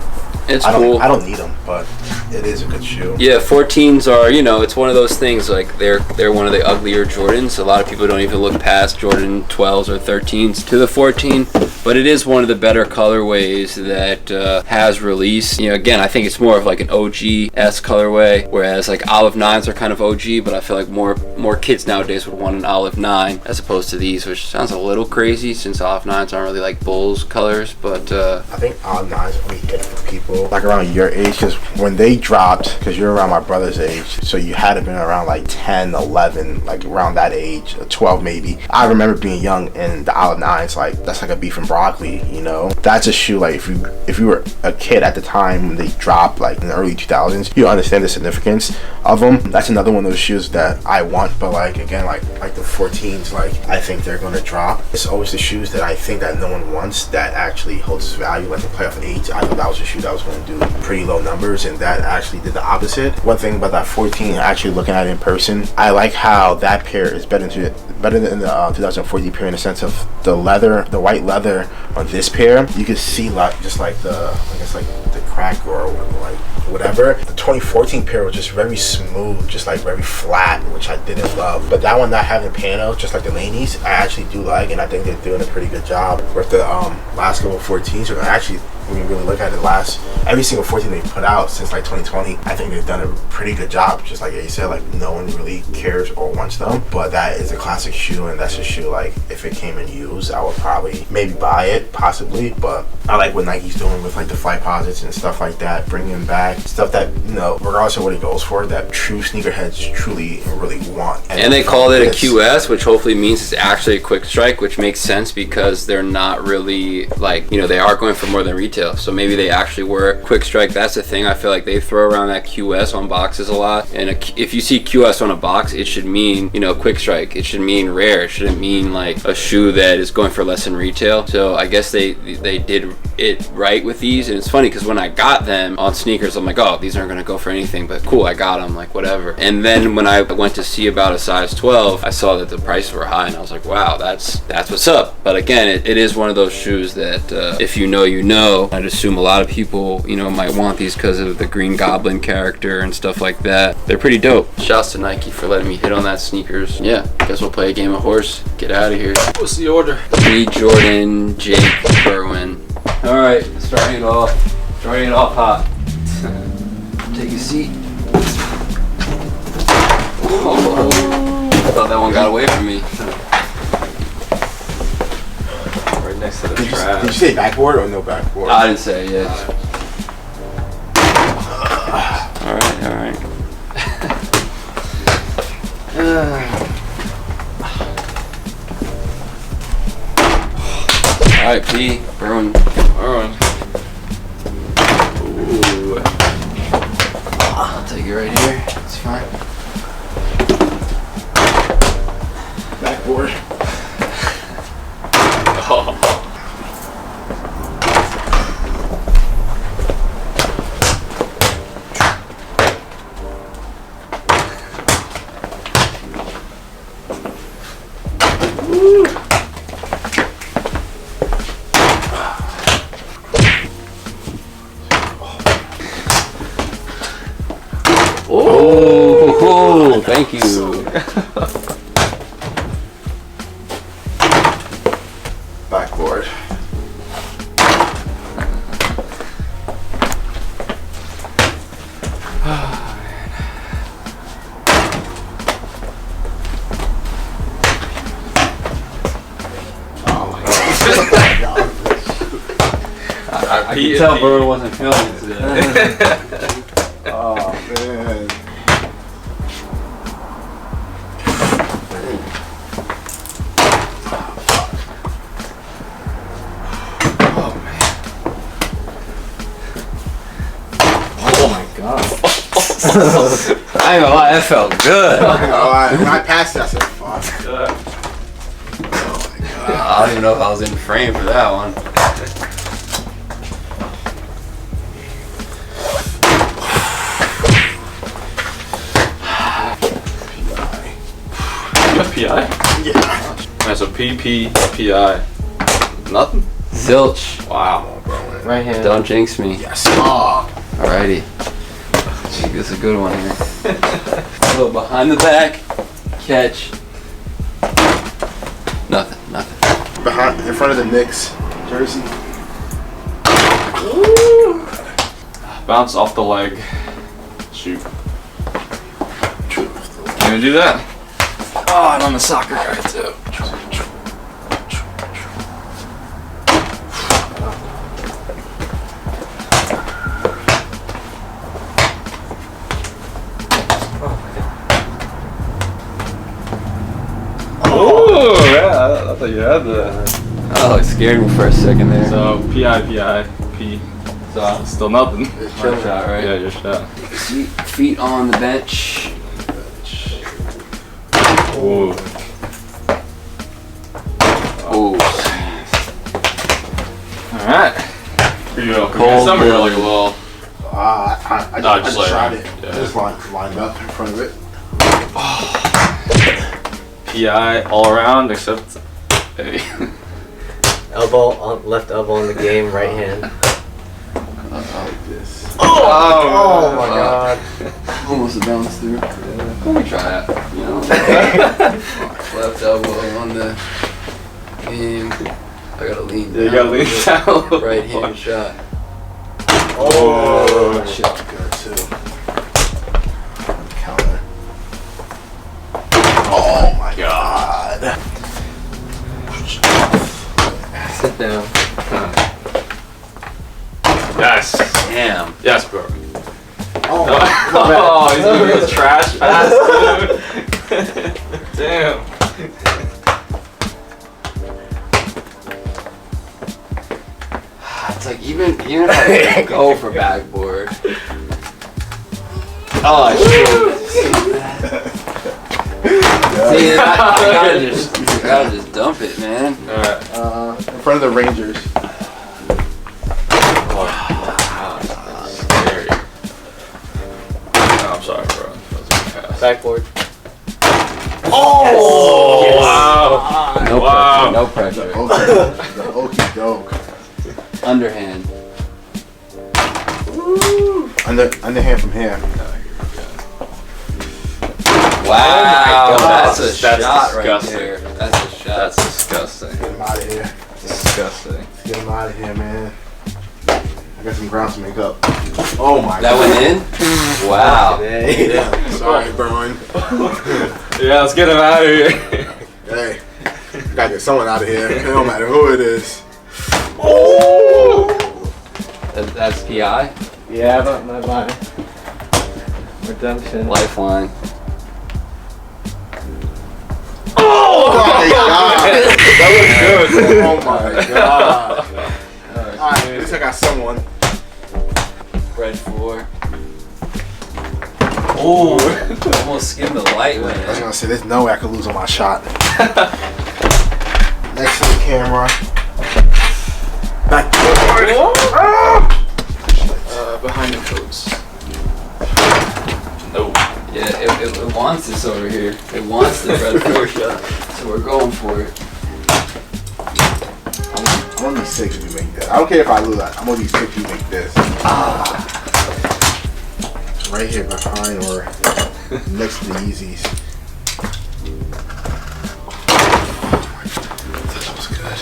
It's cool. I don't need them, but it is a good shoe. Yeah, 14s are, you know, it's one of those things, like they're one of the uglier Jordans. A lot of people don't even look past Jordan 12s or 13s to the 14, but it is one of the better colorways that has released. You know, again, I think it's more of like an OG-esque colorway, whereas like olive 9s are kind of OG, but I feel like more kids nowadays would want an olive 9 as opposed to these, which sounds a little crazy since olive 9s aren't really like Bulls colors, but I think olive 9s only hit for people like around your age, because when they dropped, because you're around my brother's age, so you had to been around like 10, 11, like around that age, 12 maybe. I remember being young and the olive 9s, like that's like a beef and broccoli, you know. That's a shoe, like if you were a kid at the time when they dropped, like in the early 2000s, you understand the significance of them. That's another one of those shoes that I want, but like again, like the 14s, like I think they're gonna drop. It's always the shoes that I think that no one wants that actually holds value, like the playoff 8s. I thought that was a shoe that was going to do pretty low numbers, and that actually did the opposite. One thing about that 14, actually looking at it in person, I like how that pair is better than the 2014 pair in the sense of the leather, the white leather on this pair. You can see like just like the, I guess like the crack or like whatever. The 2014 pair was just very smooth, just like very flat, which I didn't love. But that one not having panels, just like the Laneys, I actually do like, and I think they're doing a pretty good job with the last couple of 14s. Or actually, when you really look at it, every single 14 they put out since like 2020, I think they've done a pretty good job. Just like you said, like no one really cares or wants them, but that is a classic shoe, and that's a shoe like if it came in used, I would probably maybe buy it, possibly. But I like what Nike's doing with like the flight posits and stuff like that, bringing back stuff that, you know, regardless of what it goes for, that true sneakerheads truly and really want. And they called it a QS, which hopefully means it's actually a quick strike, which makes sense because they're not really like, you know, they are going for more than retail. So maybe they actually were quick strike. That's the thing. I feel like they throw around that QS on boxes a lot. And if you see QS on a box, it should mean, you know, quick strike. It should mean rare. It shouldn't mean like a shoe that is going for less than retail. So I guess they did it right with these. And it's funny because when I got them on sneakers, I'm like, oh, these aren't going to go for anything, but cool, I got them, like whatever. And then when I went to see about a size 12, I saw that the prices were high, and I was like, wow, that's what's up. But again, it is one of those shoes that if you know, you know. I'd assume a lot of people, you know, might want these because of the Green Goblin character and stuff like that. They're pretty dope. Shouts to Nike for letting me hit on that sneakers. Yeah, guess we'll play a game of horse. Get out of here. What's the order? Me, Jordan, Jake, Berwin. All right, starting it off hot. Take a seat. Oh, I thought that one got away from me. Right next to the trash. Did you say backboard or no backboard? I didn't say it yet. Alright. Alright, P. Berwin. Ooh. I'll take it right here. It's fine. Backboard. Oh, thank you. Backboard. I can tell Burrow wasn't feeling it today. Oh man. I ain't gonna lie, that felt good. When I passed it, I said, fuck. I don't even know if I was in frame for that one. PI? Yeah. That's a PI. Nothing? Zilch. Wow. Right hand. Don't jinx me. Yes. Oh. Alrighty. This is a good one here. A little behind the back. Catch. Nothing. Behind, in front of the Knicks jersey. Ooh. Bounce off the leg. Shoot. Can you do that? Oh, and I'm a soccer guy too. Oh, yeah, I thought you had that. Oh, it scared me for a second there. So, PI, P. So, still nothing. It's your shot, right? Yeah, your shot. Feet on the bench. Ooh. Ooh. Alright. Here you go. Cold Some of you are like a little. I just tried it. Yeah. Just lined up in front of it. PI all around except A. Elbow, left elbow in the game, right hand. Like this. Oh my god. Almost a bounce through. Let me try that. You know, left elbow on the game. I gotta lean down. Yeah, you gotta lean down. Right hand shot. Oh, that shit was good too. Counter. Oh my god. Sit down. Yes. Damn. Yes, bro. Oh, Oh, he's giving me a trash pass, dude. Damn. It's like even if I go for backboard. Oh shit. See, I gotta just dump it, man. Alright. in front of the Rangers. Scary. Oh, I'm sorry, bro. That was a good pass. Backboard. Oh! Yes. Wow. No Wow. pressure. No The pressure. okey doke. Underhand. Underhand from here. Wow, Oh my God. that's a That's shot disgusting. right there. That's a shot. That's disgusting. Get him out of here. Disgusting. Get him out of here, man. I got some ground to make up. Oh my That god. went in? Wow. Yeah. Sorry, Brian. Yeah, let's get him out of here. Hey, gotta get someone out of here. It don't matter who it is. Oh! That's PI? Yeah, but my body. Redemption. Lifeline. Oh my god. That was good. Oh my god. Alright, at least I got someone. Red 4. Oh, almost skimmed the light, I was man. gonna say, there's no way I could lose on my shot. Next to the camera. Back. Behind the coats. Nope. Yeah, it wants this over here. It wants the red 4 shot. So we're going for it. I'm gonna be sick if you make that. I don't care if I lose. I'm gonna be sick if you make this. Right here behind or next to the Yeezys. That was good.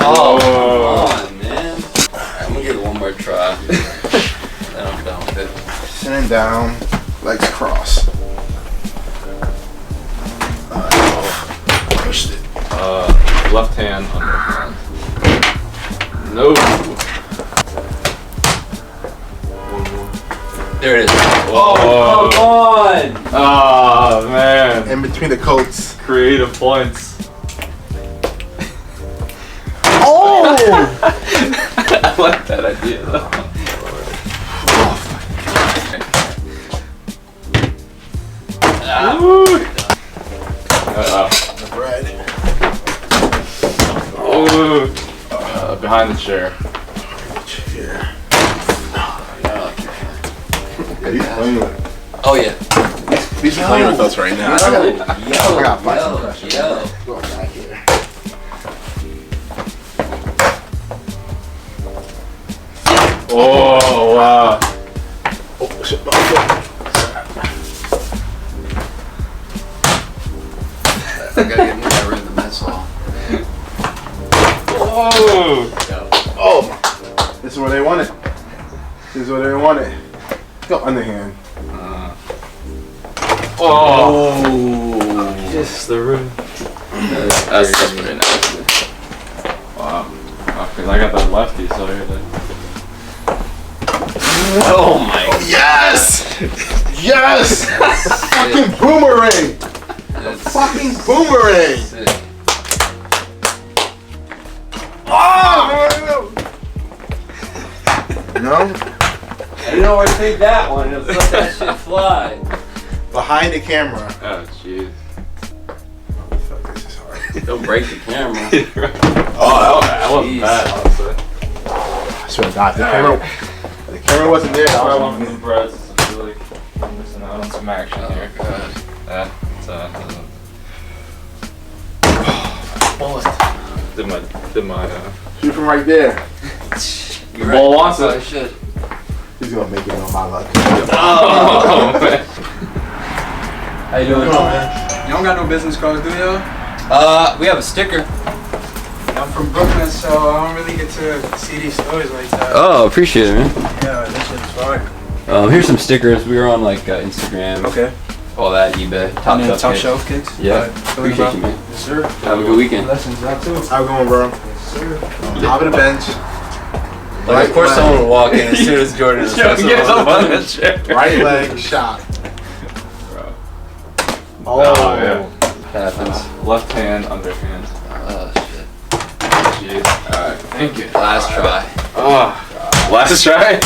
Oh, come on, man. Alright, I'm gonna give it one more try. Then I'm done with it. Sitting down, legs crossed. Pushed it. Left hand underhand. No. There it is. Oh, come on! Oh, man. In between the coats. Creative points. Oh! I like that idea though. The bread. Behind the chair. He's playing with. Oh yeah. He's playing with us right now. I got bicycle pressure. Go back here. Oh wow. Oh shit! My foot. I gotta get more in the mess hall. Oh! This is where they want it. This is where they want it. Go underhand. Just the room. That's pretty nice. Wow. Because I got that lefty, so you're like. Oh my god. Yes! Yes! Fucking boomerang! Fucking boomerang! Oh! No? I didn't know where to take that one. It'll let that shit fly. Behind the camera. Oh jeez. Fuck, this is hard. Don't break the camera. Oh, that wasn't bad, honestly. I swear to God, the camera wasn't there. I want new breads. I feel like I'm missing out on some action here. Did my Shoot from right there. The ball wants it. Shit. He's gonna make it on my luck. Oh man. How you doing? Man? You don't got no business cards, do you? We have a sticker. I'm from Brooklyn, so I don't really get to see these stores like that. Oh, appreciate it, man. Yeah, this shit's fire. Here's some stickers. We were on like Instagram. Okay. All that, eBay. TopshelfKicks. Yeah. Appreciate you, man. Yes, sir. Have a good weekend. Lessons out too. How we going, bro? Yes, sir. Top of the bench. Like, of course, someone will walk in as soon as Jordan is Get up on the chair. Right leg shot. Oh yeah. Happens. Left hand, underhand. Oh shit. Jeez. Alright, thank you. Last try. Oh. Last try?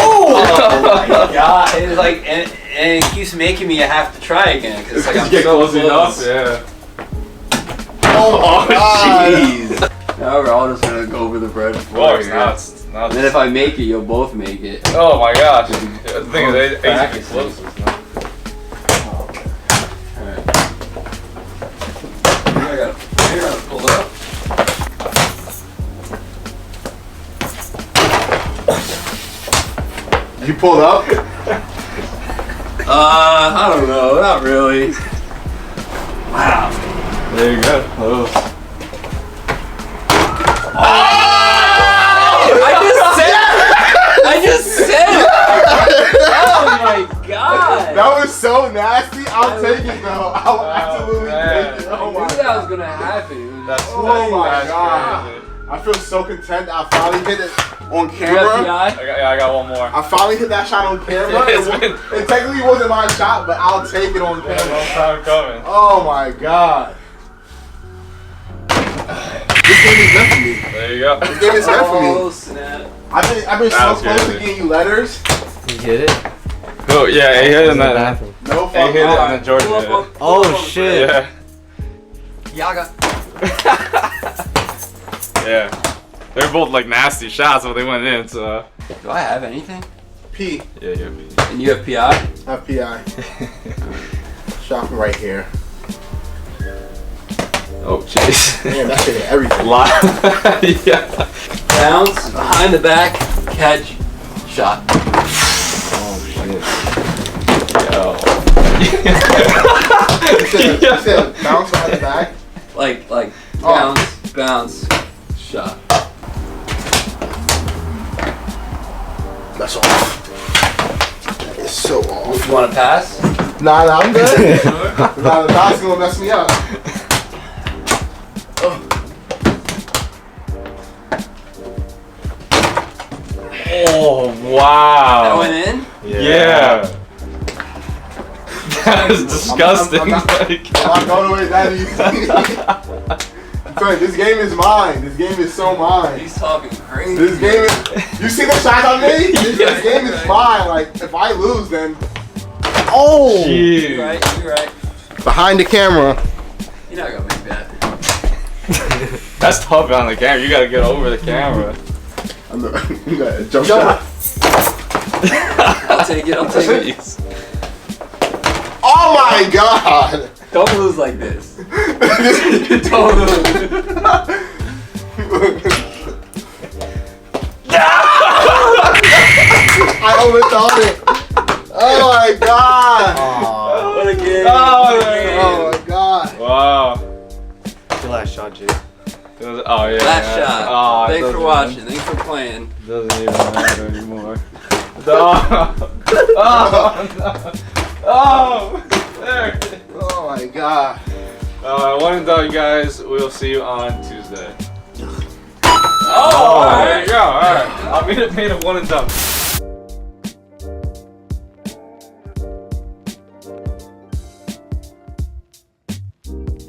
Oh my god! It's like, and it keeps making me have to try again because like I'm get so close enough. close. Yeah. Oh, jeez. Now we're all just gonna go over the bread. Oh, it's not. And then if I make it, you'll both make it. Oh my gosh. The thing is, they Back get is close. Alright. I gotta pull it up. You pulled up? I don't know, not really. Wow. There you go. Oh. I just said it! Oh my god! That was so nasty. I'll take it though. I'll absolutely take it. Oh I my knew that was gonna happen. Oh my god. I feel so content. I finally hit it on camera. I got one more. I finally hit that shot on camera. It technically wasn't my shot, but I'll take it on camera. Long time coming. Oh my god. This game is meant for me. There you go. This game is meant for me. Oh snap. I've been so close to getting you letters. You hit it? Oh yeah, he hit it in that. No He hit it on the Jordan hit it. Oh shit. Yeah. Yaga. Yeah. They're both like nasty shots when they went in, so. Do I have anything? P. Yeah, yeah. And you have PI? I have PI. Shot from right here. Oh jeez. Man, that shit hit everything. Yeah. Bounce, behind the back, catch, shot. Oh shit. You said bounce behind the back? Like bounce, shot. That's off. That is so off. You want to pass? Nah, I'm good. Nah, the pass is gonna mess me up. Oh wow. That went in? Yeah. That is disgusting. I'm not going away that easy. I'm telling you, this game is mine. This game is so mine. He's talking crazy. This game is. You see the shot on me? This game is mine. Like if I lose, then. Oh. You're right. You're right. Behind the camera. You're not gonna make that. That's tough on the camera. You gotta get over the camera. You got a jump shot. I'll take it. I'll take it. Oh my god! Don't lose like this. Don't lose. I overthought it. Oh my god! What a game. Oh my god. Wow. The last shot, Jay. Oh yeah. Last shot. Oh, Thanks for watching. Thanks for playing. Doesn't even matter anymore. Oh, oh, no. Oh, there it is. Oh my god. One and done, guys. We'll see you on Tuesday. Oh, there you go. All right. I made it one and done.